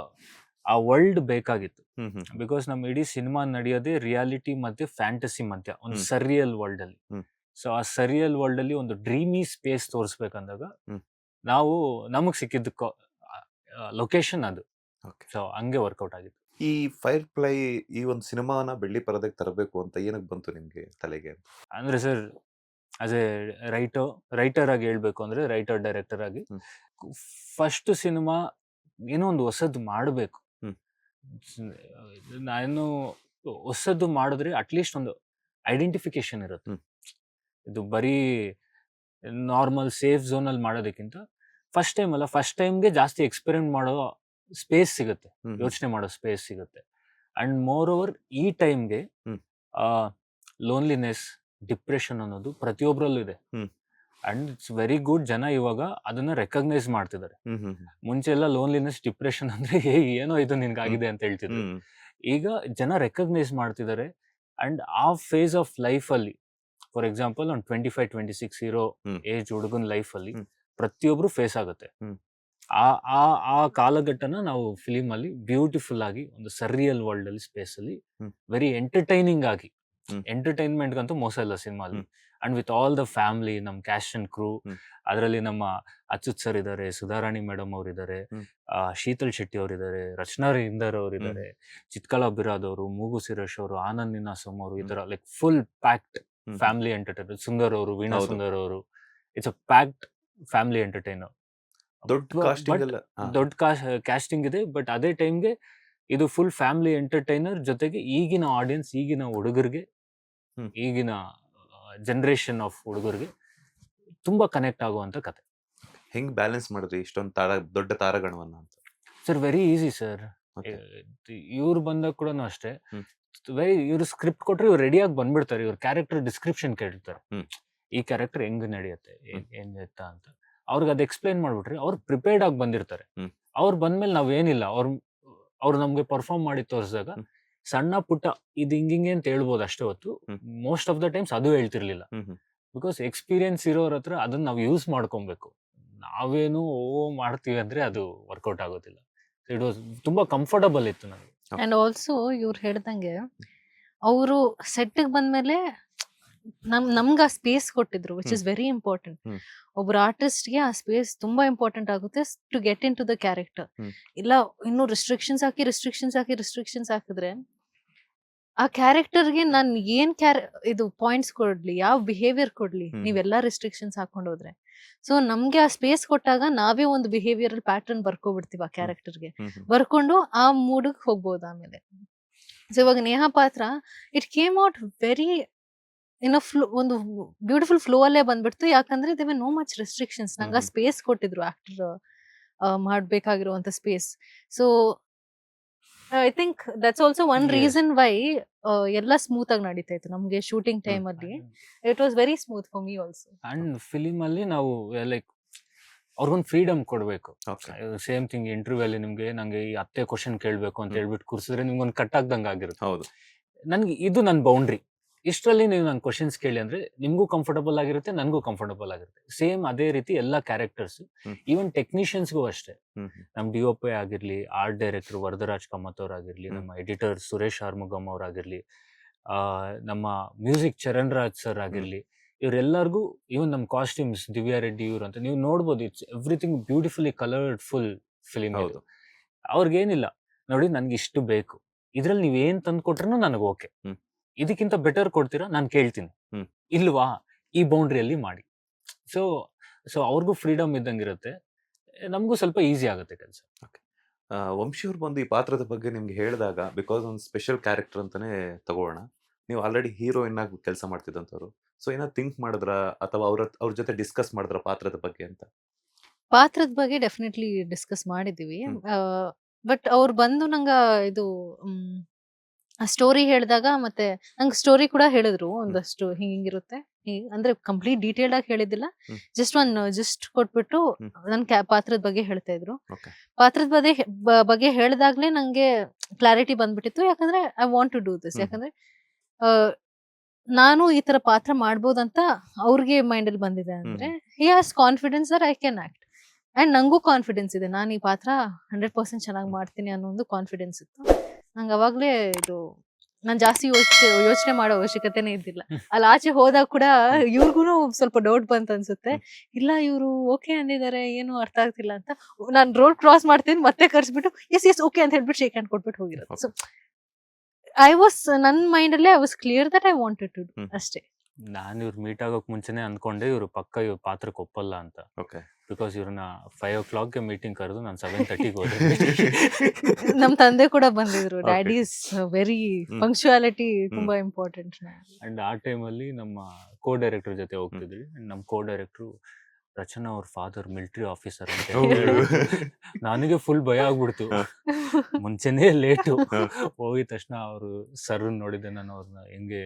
ಆ ವರ್ಲ್ಡ್ ಬೇಕಾಗಿತ್ತು. ಹ್ಮ್ ಹ್ಮ್ ಬಿಕಾಸ್ ನಮ್ಮ ಇಡೀ ಸಿನಿಮಾ ನಡೆಯೋದೇ ರಿಯಾಲಿಟಿ ಮತ್ತೆ ಫ್ಯಾಂಟಸಿ ಮಧ್ಯ ಒಂದು ಹ್ಮ್. ಸರಿಯಲ್ ವರ್ಲ್ಡ್ ಅಲ್ಲಿ. ಹ್ಮ್. ಸೊ ಆ ಸರಿಯಲ್ ವರ್ಲ್ಡ್ ಅಲ್ಲಿ ಒಂದು ಡ್ರೀಮಿ ಸ್ಪೇಸ್ ತೋರಿಸ್ಬೇಕಂದಾಗ ಹ್ಮ್. ನಾವು ನಮಗ್ ಸಿಕ್ಕಿದ್ದು ಲೊಕೇಶನ್ ಅದು. ಓಕೆ. ಸೊ ಹಂಗೆ ವರ್ಕೌಟ್ ಆಗಿತ್ತು. ಈ ಫೈರ್ ಫ್ಲೈ ಈ ಒಂದು ಸಿನಿಮಾನ ಬೆಳ್ಳಿ ಪರದೆಗೆ ತರಬೇಕು ಅಂತ ಏನಕ್ಕೆ ಬಂತು ನಿಮ್ಗೆ ತಲೆಗೆ? ಅಂದ್ರೆ ಸರ್, ಆಸ್ ಎ ರೈಟರ್ ಆಗಿ ಹೇಳ್ಬೇಕು ಅಂದ್ರೆ, ರೈಟರ್ ಡೈರೆಕ್ಟರ್ ಆಗಿ ಹ್ಮ್. ಫಸ್ಟ್ ಸಿನಿಮಾ ಏನೋ ಒಂದು ಹೊಸದು ಮಾಡಬೇಕು. ಹ್ಮ್. ನಾನು ಹೊಸದು ಮಾಡಿದ್ರೆ ಅಟ್ಲೀಸ್ಟ್ ಒಂದು ಐಡೆಂಟಿಫಿಕೇಶನ್ ಇರುತ್ತೆ. ಹ್ಮ್. ಇದು ಬರೀ ನಾರ್ಮಲ್ ಸೇಫ್ ಝೋನ್ ಅಲ್ಲಿ ಮಾಡೋದಕ್ಕಿಂತ ಫಸ್ಟ್ ಟೈಮ್ ಅಲ್ಲ, ಫಸ್ಟ್ ಟೈಮ್ಗೆ ಜಾಸ್ತಿ ಎಕ್ಸ್ಪೆರಿಮೆಂಟ್ ಮಾಡೋ ಸ್ಪೇಸ್ ಸಿಗುತ್ತೆ, ಹ್ಮ್. ಯೋಚನೆ ಮಾಡೋ ಸ್ಪೇಸ್ ಸಿಗುತ್ತೆ. ಅಂಡ್ ಮೋರ್ ಓವರ್ ಈ ಟೈಮ್ಗೆ ಹ್ಮ್. ಲೋನ್ಲಿನೆಸ್, ಡಿಪ್ರೆಷನ್ ಅನ್ನೋದು ಪ್ರತಿಯೊಬ್ಬರಲ್ಲೂ ಇದೆ. ಹ್ಮ್. ಅಂಡ್ ಇಟ್ಸ್ ವೆರಿ ಗುಡ್, ಜನ ಇವಾಗ ಅದನ್ನ ರೆಕಗ್ನೈಸ್ ಮಾಡ್ತಿದ್ದಾರೆ. ಹ್ಮ್ ಹ್ಮ್ ಹ್ಮ್ ಮುಂಚೆ ಎಲ್ಲ ಲೋನ್ಲಿನೆಸ್, ಡಿಪ್ರೆಷನ್ ಅಂದ್ರೆ ಏನೋ ಇದು ನಿನ್ಗಾಗಿದೆ ಅಂತ ಹೇಳ್ತಿದ್ರು. ಹ್ಮ್ ಈಗ ಜನ ರೆಕಗ್ನೈಸ್ ಮಾಡ್ತಿದ್ದಾರೆ. ಅಂಡ್ ಆ ಫೇಸ್ ಆಫ್ ಲೈಫ್ ಅಲ್ಲಿ, ಫಾರ್ ಎಕ್ಸಾಂಪಲ್ ಒಂದು 25-26 ಇರೋ ಹ್ಮ್. ಏಜ್ ಹುಡುಗನ ಲೈಫ್ ಅಲ್ಲಿ ಹ್ಮ್. ಪ್ರತಿಯೊಬ್ರು ಫೇಸ್ ಆಗುತ್ತೆ. ಹ್ಮ್. ಆ ಆ ಆ ಕಾಲಘಟ್ಟನ ನಾವು ಫಿಲಿಮ್ ಅಲ್ಲಿ ಬ್ಯೂಟಿಫುಲ್ ಆಗಿ ಒಂದು ಸರ್ರಿಯಲ್ ವರ್ಲ್ಡ್ ಅಲ್ಲಿ ಸ್ಪೇಸ್ ಅಲ್ಲಿ ಹ್ಮ್. ವೆರಿ ಎಂಟರ್ಟೈನಿಂಗ್ ಆಗಿ, ಹ್ಮ್. ಎಂಟರ್ಟೈನ್ಮೆಂಟ್ ಗಂತೂ ಮೋಸ ಇಲ್ಲ ಸಿನಿಮಾ ಅಲ್ಲಿ. Hmm. And with all the family, ನಮ್ ಕ್ಯಾಸ್ಟ್ ಅಂಡ್ ಕ್ರೂ, ಹ್ಮ್. ಅದರಲ್ಲಿ ನಮ್ಮ ಅಚ್ಯುತ್ ಸರ್ ಇದ್ದಾರೆ, ಸುಧಾರಾಣಿ ಮೇಡಮ್ ಅವ್ರು ಇದ್ದಾರೆ, ಹ್ಮ್. ಶೀತಲ್ ಶೆಟ್ಟಿ ಅವ್ರು ಇದ್ದಾರೆ, ರಚನಾ ಇಂದರ್ ಅವ್ರು ಇದ್ದಾರೆ, ಚಿತ್ಕಲಾ ಬಿರಾದ್ ಅವರು, ಮೂಗು ಸುರೇಶ್ ಅವರು, ಆನಂದ್ ನಿನಾಸಮ್ ಅವರು, ಈ ತರ like full packed hmm. Family entertainer. Sundar ಅವರು, ವೀಣಾ ಹೌದು. ಸುಂದರ್ ಅವರು, it's a packed family entertainer. ದೊಡ್ಡ ಕಾಸ್ಟಿಂಗ್ ಎಲ್ಲ ದೊಡ್ಡ ಕ್ಯಾಸ್ಟಿಂಗ್ ಇದೆ. ಬಟ್ ಅದೇ ಟೈಮ್ಗೆ ಇದು ಫುಲ್ ಫ್ಯಾಮಿಲಿ ಎಂಟರ್ಟೈನರ್ ಜೊತೆಗೆ ಈಗಿನ ಆಡಿಯನ್ಸ್, ಈಗಿನ ಹುಡುಗರಿಗೆ, ಹ್ಮ್. ಈಗಿನ ಜನರೇಷನ್ ಆಫ್ ಹುಡುಗರಿಗೆ ತುಂಬಾ ಕನೆಕ್ಟ್ ಆಗುವಂತ ಕತೆ. ಹೆಂಗ್ ಬ್ಯಾಲೆನ್ಸ್ ಮಾಡಿದ್ರಿ ಇಷ್ಟೊಂದು ದೊಡ್ಡ ತಾರಾಗಣವನ್ನ ಅಂತ? Sir very easy sir. Okay. ಇವ್ರು ಬಂದಾಗ ಕೂಡ ಅಷ್ಟೇ, ಹ್ಮ್. ಇವ್ರು ಸ್ಕ್ರಿಪ್ಟ್ ಕೊಟ್ರೆ ಇವ್ರು ರೆಡಿಯಾಗಿ ಬಂದ್ಬಿಡ್ತಾರೆ. ಇವ್ರ ಕ್ಯಾರೆಕ್ಟರ್ ಡಿಸ್ಕ್ರಿಪ್ಷನ್ ಕೇಳ್ತಾರೆ, ಹ್ಮ್. ಈ ಕ್ಯಾರೆಕ್ಟರ್ ಹೆಂಗ್ ನಡೆಯುತ್ತೆ, ಏನ್ ಎತ್ತ ಅಂತ. ಅವ್ರಿಗೆ ಅದು ಎಕ್ಸ್ಪ್ಲೈನ್ ಮಾಡ್ಬಿಟ್ರೆ ಅವ್ರು ಪ್ರಿಪೇರ್ಡ್ ಆಗಿ ಬಂದಿರ್ತಾರೆ. ಹ್ಮ್. ಅವ್ರು ಬಂದ್ಮೇಲೆ ನಾವೇನಿಲ್ಲ, ಅವ್ರು ನಮ್ಗೆ ಪರ್ಫಾರ್ಮ್ ಮಾಡಿ ತೋರಿಸಿದಾಗ ಹ್ಮ್. ಸಣ್ಣ ಪುಟ್ಟ ಇದು ಹಿಂಗಿಂಗೆ ಅಂತ ಹೇಳ್ಬೋದು ಅಷ್ಟೇ ಹೊತ್ತು. ಹ್ಮ್. ಮೋಸ್ಟ್ ಆಫ್ ದ ಟೈಮ್ಸ್ ಅದು ಹೇಳ್ತಿರ್ಲಿಲ್ಲ. ಹ್ಮ್ ಹ್ಮ್ ಬಿಕಾಸ್ ಎಕ್ಸ್ಪೀರಿಯನ್ಸ್ ಇರೋರ ಹತ್ರ ಅದನ್ನ ನಾವು ಯೂಸ್ ಮಾಡ್ಕೊಬೇಕು. ನಾವೇನು ಮಾಡ್ತೀವಿ ಅಂದ್ರೆ ಅದು ವರ್ಕೌಟ್ ಆಗೋದಿಲ್ಲ. ಇಟ್ ವಾಸ್ ತುಂಬಾ ಕಂಫರ್ಟಬಲ್ ಇತ್ತು ನನಗೆ. ಅಂಡ್ ಆಲ್ಸೋ ಇವ್ರು ಹೇಳ್ದಂಗೆ ಅವರು ಸೆಟ್ಗೆ ಬಂದ್ಮೇಲೆ ನಮ್ಗೆ ಆ ಸ್ಪೇಸ್ ಕೊಟ್ಟಿದ್ರು, which is very important. Hmm. ಒಬ್ರು ಆರ್ಟಿಸ್ಟ್ಗೆ ಆ ಸ್ಪೇಸ್ ತುಂಬಾ ಇಂಪಾರ್ಟೆಂಟ್ ಆಗುತ್ತೆ to get into the character. Hmm. ಇಲ್ಲ ಇನ್ನು ರಿಸ್ಟ್ರಿಕ್ಷನ್ಸ್ ಹಾಕಿದ್ರೆ ಆ ಕ್ಯಾರೆಕ್ಟರ್ಗೆ ನಾನು ಏನ್ ಇದು ಪಾಯಿಂಟ್ಸ್ ಕೊಡ್ಲಿ, ಯಾವ ಬಿಹೇವಿಯರ್ ಕೊಡ್ಲಿ, ಹ್ಮ್. ನೀವೆಲ್ಲಾ ರಿಸ್ಟ್ರಿಕ್ಷನ್ಸ್ ಹಾಕೊಂಡೋದ್ರೆ. ಸೊ ನಮ್ಗೆ ಆ ಸ್ಪೇಸ್ ಕೊಟ್ಟಾಗ ನಾವೇ ಒಂದು ಬಿಹೇವಿಯರಲ್ ಪ್ಯಾಟರ್ನ್ ಬರ್ಕೊಬಿಡ್ತೀವಿ ಆ ಕ್ಯಾರೆಕ್ಟರ್ಗೆ. ಹ್ಮ್ ಹ್ಮ್ ಬರ್ಕೊಂಡು ಆ ಮೂಡಿಗೆ ಹೋಗ್ಬೋದು ಆಮೇಲೆ. ಸೊ ಇವಾಗ ನೇಹಾ ಪಾತ್ರ it came out very in flow, ಒಂದು ಬ್ಯೂಟಿಫುಲ್ ಫ್ಲೋ ಅಲ್ಲೇ ಬಂದ್ಬಿಡ್ತು. ಯಾಕಂದ್ರೆ ದೇವೆ ನೋ ಮಚ್ ರೆಸ್ಟ್ರಿಕ್ಷನ್ಸ್. ನಂಗೆ ಆ ಸ್ಪೇಸ್ ಕೊಟ್ಟಿದ್ರು ಆಕ್ಟರ್ ಮಾಡ್ಬೇಕಾಗಿರುವಂತ space. So I think that's also one Yes. Reason why ಎಲ್ಲ ಸ್ಮೂತ್ ಆಗಿ ನಡೀತಾ ಇತ್ತು ನಮ್ಗೆ ಶೂಟಿಂಗ್ ಟೈಮ್ ಅಲ್ಲಿ. It was very smooth for me also. And film ಅಲ್ಲಿ ನಾವು ಲೈಕ್ ಅವ್ರಿಗೊಂದು ಫ್ರೀಡಮ್ ಕೊಡ್ಬೇಕು. Okay. ಸೇಮ್ ಥಿಂಗ್ ಇಂಟರ್ವ್ಯೂ ಅಲ್ಲಿ ನಿಮ್ಗೆ ನಂಗೆ ಈ ಅತ್ತೆ ಕ್ವಶನ್ ಕೇಳ್ಬೇಕು ಅಂತ ಹೇಳ್ಬಿಟ್ಟು ಕೂರ್ಸಿದ್ರೆ ನಿಮ್ಗೊಂದು ಕಟ್ ಆಗ್ದಂಗೆ ಆಗಿರುತ್ತೆ. ಹೌದು. ನನ್ಗೆ ಇದು ನನ್ನ ಬೌಂಡ್ರಿ, ಇಷ್ಟರಲ್ಲಿ ನೀವು ನನ್ನ ಕ್ವಶನ್ಸ್ ಕೇಳಿ ಅಂದ್ರೆ ನಿಮ್ಗೂ ಕಂಫರ್ಟಬಲ್ ಆಗಿರುತ್ತೆ, ನನಗೂ ಕಂಫರ್ಟಬಲ್ ಆಗಿರುತ್ತೆ. ಸೇಮ್ ಅದೇ ರೀತಿ ಎಲ್ಲ ಕ್ಯಾರೆಕ್ಟರ್ಸ್, ಹ್ಮ್. ಈವನ್ ಟೆಕ್ನಿಷಿಯನ್ಸ್ಗೂ ಅಷ್ಟೇ. ಹ್ಮ್ ನಮ್ DOP ಆಗಿರ್ಲಿ, ಆರ್ಟ್ ಡೈರೆಕ್ಟರ್ ವರದರಾಜ್ ಕಮತ್ ಅವರಾಗಿರ್ಲಿ, ಹ್ಮ್. ನಮ್ಮ ಎಡಿಟರ್ ಸುರೇಶ್ ಆರ್ಮುಗಮ್ ಅವರಾಗಿರ್ಲಿ, ನಮ್ಮ ಮ್ಯೂಸಿಕ್ ಚರಣ್ ರಾಜ್ ಸರ್ ಆಗಿರ್ಲಿ, ಇವರೆಲ್ಲರಿಗೂ, ಇವನ್ ನಮ್ಮ ಕಾಸ್ಟ್ಯೂಮ್ಸ್ ದಿವ್ಯಾ ರೆಡ್ಡಿ ಇವ್ರು ಅಂತ ನೀವು ನೋಡ್ಬೋದು. It's everything beautifully coloured full film. ಹೌದು. ಅವ್ರಿಗೇನಿಲ್ಲ, ನೋಡಿ ನನ್ಗೆ ಇಷ್ಟು ಬೇಕು, ಇದ್ರಲ್ಲಿ ನೀವ್ ಏನ್ ತಂದು ಕೊಟ್ರು ನನಗೆ ಓಕೆ, ಹ್ಮ್. ಇದಕ್ಕಿಂತ ಬೆಟರ್ ಕೊಡ್ತೀರಾ ನಾನು ಕೇಳ್ತೀನಿ, ಹ್ಮ್. ಇಲ್ವಾ ಈ ಬೌಂಡ್ರಿಯಲ್ಲಿ ಮಾಡಿ. ಸೊ ಅವ್ರಿಗೂ ಫ್ರೀಡಮ್ ಇದ್ದಂಗಿರುತ್ತೆ. ನಮಗೂ ಸ್ವಲ್ಪ ಈಸಿ ಆಗುತ್ತೆ ಕೆಲಸ. ವಂಶಿ ಅವ್ರು ಬಂದು ಈ ಪಾತ್ರದ ಬಗ್ಗೆ ನಿಮ್ಗೆ ಹೇಳಿದಾಗ, ಬಿಕಾಸ್ ಒಂದು ಸ್ಪೆಷಲ್ ಕ್ಯಾರೆಕ್ಟರ್ ಅಂತಾನೆ ತಗೋಣ, ನೀವು ಆಲ್ರೆಡಿ ಹೀರೋಯಿನ್ ಆಗಿ ಕೆಲಸ ಮಾಡ್ತಿದ್ದಂಥವ್ರು, ಸೊ ಏನೋ ಥಿಂಕ್ ಮಾಡಿದ್ರ ಅಥವಾ ಅವ್ರ ಜೊತೆ ಡಿಸ್ಕಸ್ ಮಾಡಿದ್ರ ಪಾತ್ರದ ಬಗ್ಗೆ ಅಂತ? ಪಾತ್ರದ ಬಗ್ಗೆ ಡೆಫಿನೆಟ್ಲಿ ಡಿಸ್ಕಸ್ ಮಾಡಿದೀವಿ. ಬಟ್ ಅವ್ರು ಬಂದು ನಂಗ ಇದು ಸ್ಟೋರಿ ಹೇಳಿದಾಗ ಮತ್ತೆ ನಂಗೆ ಸ್ಟೋರಿ ಕೂಡ ಹೇಳಿದ್ರು ಒಂದಷ್ಟು ಹಿಂಗಿರುತ್ತೆ, ಅಂದ್ರೆ ಕಂಪ್ಲೀಟ್ ಡೀಟೇಲ್ಡ್ ಆಗಿ ಹೇಳಿದ್ದಿಲ್ಲ, ಜಸ್ಟ್ ಕೊಟ್ಬಿಟ್ಟು ನನ್ ಪಾತ್ರದ ಬಗ್ಗೆ ಹೇಳ್ತಾ ಇದ್ರು. ಪಾತ್ರದ ಬಗ್ಗೆ ಹೇಳಿದಾಗ್ಲೇ ನಂಗೆ ಕ್ಲಾರಿಟಿ ಬಂದ್ಬಿಟ್ಟಿತ್ತು, ಯಾಕಂದ್ರೆ I want to do this. ಯಾಕಂದ್ರೆ ನಾನು ಈ ತರ ಪಾತ್ರ ಮಾಡ್ಬೋದಂತ ಅವ್ರಿಗೆ ಮೈಂಡ್ ಅಲ್ಲಿ ಬಂದಿದೆ. ಅಂದ್ರೆ he has confidence that I can act, and ನಂಗೂ ಕಾನ್ಫಿಡೆನ್ಸ್ ಇದೆ, ನಾನು ಈ ಪಾತ್ರ 100% ಚೆನ್ನಾಗಿ ಮಾಡ್ತೀನಿ ಅನ್ನೋ ಒಂದು ಕಾನ್ಫಿಡೆನ್ಸ್ ಇತ್ತು ನಂಗೆ ಅವಾಗ್ಲೇ. ನಾನ್ ಜಾಸ್ತಿ ಯೋಚನೆ ಮಾಡೋ ಅವಶ್ಯಕತೆನೇ ಇದ್ದಿಲ್ಲ. ಅಲ್ಲಿ ಆಚೆ ಹೋದಾಗ ಕೂಡ ಇವ್ರಿಗೂ ಸ್ವಲ್ಪ ಡೌಟ್ ಬಂತ ಅನ್ಸುತ್ತೆ, ಇಲ್ಲ ಇವ್ರು ಓಕೆ ಅಂದಿದ್ದಾರೆ, ಏನು ಅರ್ಥ ಆಗ್ತಿಲ್ಲ ಅಂತ. ನಾನ್ ರೋಡ್ ಕ್ರಾಸ್ ಮಾಡ್ತೀನಿ, ಮತ್ತೆ ಕರ್ಸ್ಬಿಟ್ಟು ಎಸ್ ಓಕೆ ಅಂತ ಹೇಳ್ಬಿಟ್ಟು ಶೇಕ್ ಹ್ಯಾಂಡ್ ಕೊಟ್ಬಿಟ್ಟು ಹೋಗಿರೋದು. ಸೊ ನನ್ ಮೈಂಡ್ ಅಲ್ಲೇ I was clear that I wanted to do ಅಷ್ಟೇ. ನಾನು ಇವ್ರು ಮೀಟ್ ಆಗೋಕ್ ಮುಂಚೆನೆ ಅನ್ಕೊಂಡೆ ಇವ್ರು ಪಕ್ಕ ಇವ್ರ ಪಾತ್ರಕ್ಕೆ ಒಪ್ಪಲ್ಲ ಅಂತ. ಬಿಕಾಸ್ ಇವ್ರನ್ನ 5 o'clock ಮೀಟಿಂಗ್ ಕರೆದು ನಾನು 7:30 ಹೋದೆ. ನಮ್ ತಂದೆ ಕೂಡ ಬಂದಿದ್ರು. ಡ್ಯಾಡಿ ಇಸ್ ವೆರಿ ಪಂಕ್ಚುಯಾಲಿಟಿ ತುಂಬಾ ಇಂಪಾರ್ಟೆಂಟ್. ಅಂಡ್ ಆ ಟೈಮಲ್ಲಿ ನಮ್ಮ ಕೋ ಡೈರೆಕ್ಟರ್ ಜೊತೆ ಹೋಗ್ತಿದ್ವಿ. ನಮ್ಮ ಕೋ ಡೈರೆಕ್ಟ್ರು ರಚನಾ ಅವ್ರ ಫಾದರ್ ಮಿಲಿಟರಿ ಆಫೀಸರ್ ಅಂತ ನನಗೆ ಫುಲ್ ಭಯ ಆಗ್ಬಿಡ್ತು. ಮುಂಚೆನೇ ಲೇಟು ಹೋಗಿದ ತಕ್ಷಣ ಅವರು ಸರ್ ನೋಡಿದ್ದೆ, ನಾನು ಅವ್ರನ್ನ ಹೆಂಗೆ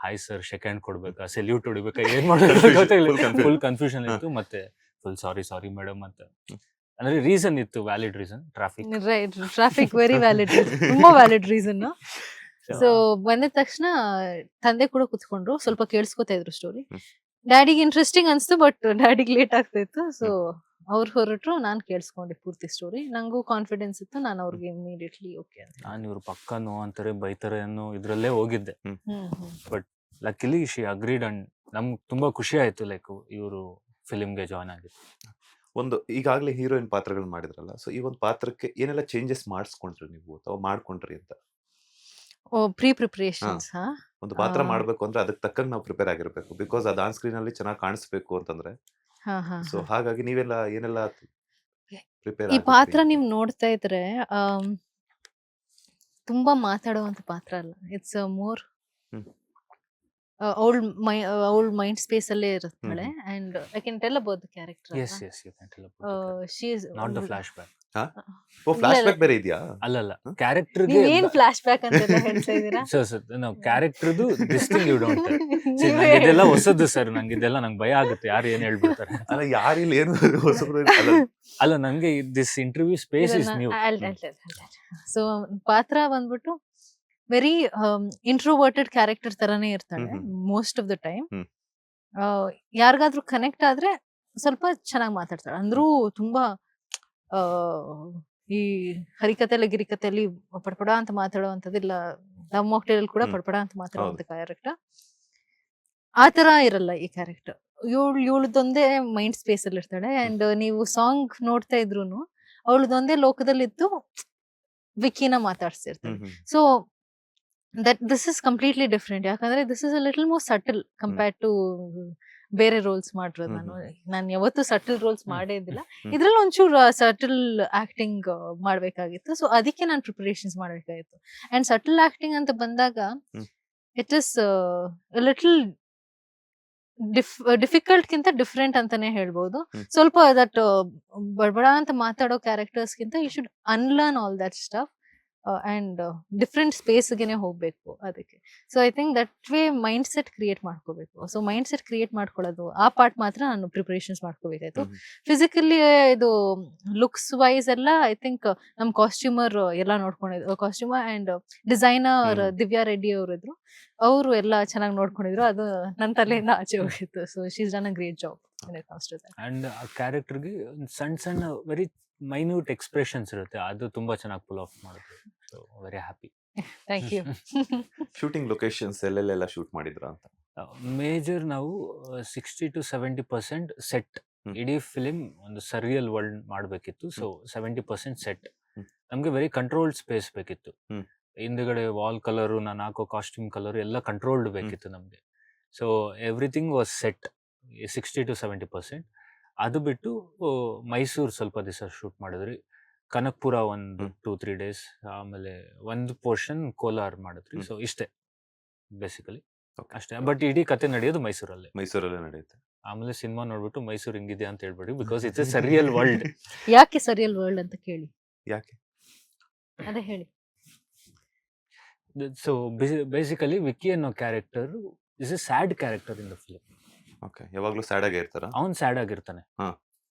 ಹಾಯ್ ಸರ್ ಶೇಕ್ ಹ್ಯಾಂಡ್ ಕೊಡ್ಬೇಕಾ, ಸೆಲ್ಯೂಟ್ ಹೊಡಿಬೇಕಾ, ಏನ್ ಮಾಡೋದು ಗೊತ್ತಾಗಿಲ್ಲ. ಫುಲ್ ಕನ್ಫ್ಯೂಷನ್ ಇತ್ತು. ಮತ್ತೆ ಫುಲ್ ಸಾರಿ ಮೇಡಮ್ ಅಂತ, ಅಂದ್ರೆ ರೀಸನ್ ಇತ್ತು, valid reason, traffic very valid, ತುಂಬಾ ವ್ಯಾಲಿಡ್ ರೀಸನ್. ಸೊ ಬಂದಿದ ತಕ್ಷಣ ತಂದೆ ಕೂಡ ಕುತ್ಕೊಂಡ್ರು, ಸ್ವಲ್ಪ ಕೇಳಿಸ್ಕೊತಾ ಇದ್ರು ಸ್ಟೋರಿ. ಡ್ಯಾಡಿಗೆ ಇಂಟ್ರೆಸ್ಟಿಂಗ್ ಅನ್ಸ್ತು, ಬಟ್ ಡ್ಯಾಡಿಗೆ ಲೇಟ್ ಆಗ್ತಾ ಇತ್ತು. ಸೊ ಅವ್ರು ಹೊರಟ್ರು, ನಾನ್ ಕೇಳಿಸ್ಕೊಂಡೆ ಪೂರ್ತಿ ಸ್ಟೋರಿ. ನಂಗೂ ಕಾನ್ಫಿಡೆನ್ಸ್ ಇತ್ತು, ನಾನು ಅವ್ರಿಗೆ ಇಮಿಡಿಯೇಟ್ಲಿ ಓಕೆ ಅಂತ. ನಾನು ಇವ್ರು ಪಕ್ಕ ನೋ ಅಂತಾರೆ ಬೈತಾರೆ ಅನ್ನೋ ಇದ್ರಲ್ಲೇ ಹೋಗಿದ್ದೆ. ಬಟ್ ಲಕ್ಕಿಲಿ ಶಿ ಅಗ್ರೀಡ್ ಅಂಡ್ ನಮ್ಗೆ ತುಂಬಾ ಖುಷಿ ಆಯ್ತು, ಲೈಕ್ ಇವರು ಫಿಲಿಮ್ಗೆ ಜಾಯ್ನ್ ಆಗಿತ್ತು. ಒಂದು ಈಗಾಗಲೇ ಹೀರೋಯಿನ್ ಪಾತ್ರಗಳು ಮಾಡಿದ್ರಲ್ಲ, ಸೊ ಈ ಒಂದು ಪಾತ್ರಕ್ಕೆ ಏನೆಲ್ಲ ಚೇಂಜಸ್ ಮಾಡಿಸ್ಕೊಂಡ್ರಿ ನೀವು ಅಥವಾ ಮಾಡ್ಕೊಂಡ್ರಿ ಅಂತ? ಪ್ರಿಪರೇಷನ್ಸ್ ಒಂದು ಪಾತ್ರ ಮಾಡ್ಬೇಕು ಅಂದ್ರೆ ಅದಕ್ಕೆ ತಕ್ಕಂಗೆ ನಾವು ಪ್ರಿಪೇರ್ ಆಗಿರ್ಬೇಕು, ಬಿಕಾಸ್ ಅದು ಆನ್ ಸ್ಕ್ರೀನ್ ಅಲ್ಲಿ ಚೆನ್ನಾಗಿ ಕಾಣಿಸ್ಬೇಕು ಅಂತಂದ್ರೆ. ಸೊ ಹಾಗಾಗಿ ನೀವೆಲ್ಲ ಏನೆಲ್ಲ ಪ್ರಿಪೇರ್? ಈ ಪಾತ್ರ ನೀವ್ ನೋಡ್ತಾ ಇದ್ರೆ ತುಂಬಾ ಮಾತಾಡುವಂತ ಪಾತ್ರ ಅಲ್ಲ. ಇಟ್ಸ್ ಮೋರ್ ಅವಳ ಮೈಂಡ್ ಸ್ಪೇಸ್ ಅಲ್ಲೇ ಇರುತ್ತಾಳೆ. And I can tell about the character. Yes, you can tell about the character. She is Not the flashback. Flashback ಬೇರೆ ಇದೆಯಾ? ಅಲ್ಲ ಕ್ಯಾರೆಕ್ಟರ್ಗೆ ನೀವೇನ್ ಫ್ಲಾಶ್ ಬ್ಯಾಕ್ ಅಂತ ಹೇಳ್ತಾ ಇದೀರಾ? ನಾವು ಕ್ಯಾರೆಕ್ಟರ್ದು ದಿಸ್ ಥಿಂಗ್ ಯು ಡೋಂಟ್ ಇದೆಲ್ಲ ಹೊಸದು ಸರ್, ನಂಗೆ ಇದೆಲ್ಲ ನಂಗೆ ಭಯ ಆಗುತ್ತೆ, ಯಾರು ಏನ್ ಹೇಳ್ಬಿಡ್ತಾರೆ. ಅಲ್ಲ ಯಾರಿಲ್ಲ ಏನು ಹೊಸಬ್ರು ಅಲ್ಲ ನಂಗೆ this interview space is new. So ಪಾತ್ರ ಬಂದ್ಬಿಟ್ಟು ವೆರಿ ಇಂಟ್ರೋವರ್ಟೆಡ್ ಕ್ಯಾರೆಕ್ಟರ್ ತರಾನೇ ಇರ್ತಾಳೆ ಮೋಸ್ಟ್ ಆಫ್ ದ ಟೈಮ್. ಯಾರಿಗಾದ್ರೂ ಕನೆಕ್ಟ್ ಆದ್ರೆ ಸ್ವಲ್ಪ ಚೆನ್ನಾಗಿ ಮಾತಾಡ್ತಾಳೆ. ಅಂದ್ರೂ ತುಂಬಾ ಈ ಹರಿಕತೆಯಲ್ಲಿ ಗಿರಿಕತೆಯಲ್ಲಿ ಪಡ್ಪಡ ಅಂತ ಮಾತಾಡುವಂತದಿಲ್ಲ, ಲವ್ ಮಾಕ್ಟೇಲ್ ಕೂಡ ಪಡ್ಪಡ ಅಂತ ಮಾತಾಡುವಂತ ಕ್ಯಾರೆಕ್ಟರ್ ಆತರ ಇರಲ್ಲ ಈ ಕ್ಯಾರೆಕ್ಟರ್. ಇವಳದೊಂದೇ ಮೈಂಡ್ ಸ್ಪೇಸ್ ಅಲ್ಲಿ ಇರ್ತಾಳೆ. ಅಂಡ್ ನೀವು ಸಾಂಗ್ ನೋಡ್ತಾ ಇದ್ರು ಅವಳದೊಂದೇ ಲೋಕದಲ್ಲಿದ್ದು ವಿಕಿನ ಮಾತಾಡ್ಸಿರ್ತಾಳೆ. So this is completely different. ಯಾಕಂದ್ರೆ this is a little more subtle compared to ಬೇರೆ ರೋಲ್ಸ್ ಮಾಡಿರೋದು. ನಾನು ಯಾವತ್ತೂ ಸಟಲ್ ರೋಲ್ಸ್ ಮಾಡೇ ಇದ್ದಿಲ್ಲ. ಇದ್ರಲ್ಲಿ ಒಂಚೂರು ಸಟಲ್ ಆಕ್ಟಿಂಗ್ ಮಾಡ್ಬೇಕಾಗಿತ್ತು. ಸೊ ಅದಕ್ಕೆ ನಾನು ಪ್ರಿಪರೇಷನ್ಸ್ ಮಾಡ್ಬೇಕಾಗಿತ್ತು. ಅಂಡ್ ಸಟಲ್ ಆಕ್ಟಿಂಗ್ ಅಂತ ಬಂದಾಗ ಇಟ್ ಇಸ್ ಲಿಟಲ್ ಡಿಫಿಕಲ್ಟ್ ಗಿಂತ ಡಿಫ್ರೆಂಟ್ ಅಂತಾನೆ ಹೇಳ್ಬೋದು. ಸ್ವಲ್ಪ ದಟ್ ಬಡಬಡ ಅಂತ ಮಾತಾಡೋ ಕ್ಯಾರೆಕ್ಟರ್ಸ್ ಗಿಂತ you should unlearn all that stuff and different ಸ್ಪೇಸ್ಗೆ ಹೋಗ್ಬೇಕು ಅದಕ್ಕೆ. So I think that way mindset create ಮಾಡ್ಕೋಬೇಕು. ಸೊ ಮೈಂಡ್ ಸೆಟ್ ಕ್ರಿಯೇಟ್ ಮಾಡ್ಕೊಳ್ಳೋದು ಆ ಪಾರ್ಟ್ ಮಾತ್ರ ನಾನು ಪ್ರಿಪರೇಷನ್ಸ್ ಮಾಡ್ಕೋಬೇಕಾಯ್ತು. ಫಿಸಿಕಲಿ ಇದು ಲುಕ್ಸ್ ವೈಸ್ ಎಲ್ಲ ಐ ಥಿಂಕ್ ನಮ್ ಕಾಸ್ಟ್ಯೂಮರ್ ಎಲ್ಲ ನೋಡ್ಕೊಂಡಿದ್ರು. Costumer and designer Divya Reddy ಅವರು ಇದ್ರು, ಅವರು ಎಲ್ಲ ಚೆನ್ನಾಗಿ ನೋಡ್ಕೊಂಡಿದ್ರು. ಅದು ನನ್ನ ತಲೆಯಿಂದ ಆಚೆ ಹೋಗಿತ್ತು. So she is done a great job when it comes to that. And ಆ ಕ್ಯಾರೆಕ್ಟರ್ಗೆ ಸಣ್ಣ ವೆರಿ ಮೈನ್ಯೂಟ್ ಎಕ್ಸ್ಪ್ರೆಷನ್ಸ್ ಇರುತ್ತೆ, ಅದು ತುಂಬಾ ಚೆನ್ನಾಗಿ ಪುಲ್ ಆಫ್ ಮಾಡುತ್ತೆ. So very happy. Thank you. Shooting locations ಎಲ್ಲೆಲ್ಲ ಶೂಟ್ ಮಾಡಿದ್ರ ಅಂತ? ಮೇಜರ್ ನಾವು 60 to 70% ಸೆಟ್. ಇಡೀ ಫಿಲಿಮ್ ಒಂದು ಸರ್ರಿಯಲ್ ವರ್ಲ್ಡ್ ಮಾಡಬೇಕಿತ್ತು. So 70% set. ನಮ್ಗೆ ವೆರಿ ಕಂಟ್ರೋಲ್ಡ್ ಸ್ಪೇಸ್ ಬೇಕಿತ್ತು. ಹಿಂದ್ಗಡೆ ವಾಲ್ ಕಲರು, ನಾನು ಹಾಕೋ ಕಾಸ್ಟ್ಯೂಮ್ ಕಲರ್ ಎಲ್ಲ ಕಂಟ್ರೋಲ್ಡ್ ಬೇಕಿತ್ತು ನಮ್ಗೆ. So everything was set 60 to 70%. ಅದು ಬಿಟ್ಟು ಮೈಸೂರು ಸ್ವಲ್ಪ ದಿವಸ ಶೂಟ್ ಮಾಡಿದ್ರಿ, ಕನಕ್ಪುರ ಒಂದು 2-3 days, ಆಮೇಲೆ ಒಂದು ಪೋರ್ಷನ್ ಕೋಲಾರ್ ಮಾಡಿದ್ರಿ. ಸೊ ಇಷ್ಟೇ ಬೇಸಿಕಲಿ, ಅಷ್ಟೇ. ಬಟ್ ಇಡೀ ಕತೆ ನಡೆಯೋದು ಮೈಸೂರಲ್ಲೇ. ಮೈಸೂರಲ್ಲೇ ನಡೆಯುತ್ತೆ. ಆಮೇಲೆ ಸಿನಿಮಾ ನೋಡ್ಬಿಟ್ಟು ಮೈಸೂರು ಹಿಂಗಿದೆ ಅಂತ ಹೇಳ್ಬೇಡಿ, because it's a surreal world. ಯಾಕೆ ಸರಿಯಲ್ ವರ್ಲ್ಡ್ ಅಂತ ಕೇಳಿ. ಯಾಕೆ? ಅದೇ ಹೇಳಿ. ಸೊ ಬೇಸಿಕಲಿ ವಿಕ್ಕಿ ಅನ್ನೋ character is a sad character in the film. Okay, ಯಾವಾಗ್ಲೂ ಸ್ಯಾಡ್ ಆಗೇ ಇರ್ತಾರ? ಅವ್ನು ಸ್ಯಾಡ್ ಆಗಿರ್ತಾನೆ. ಹಾ.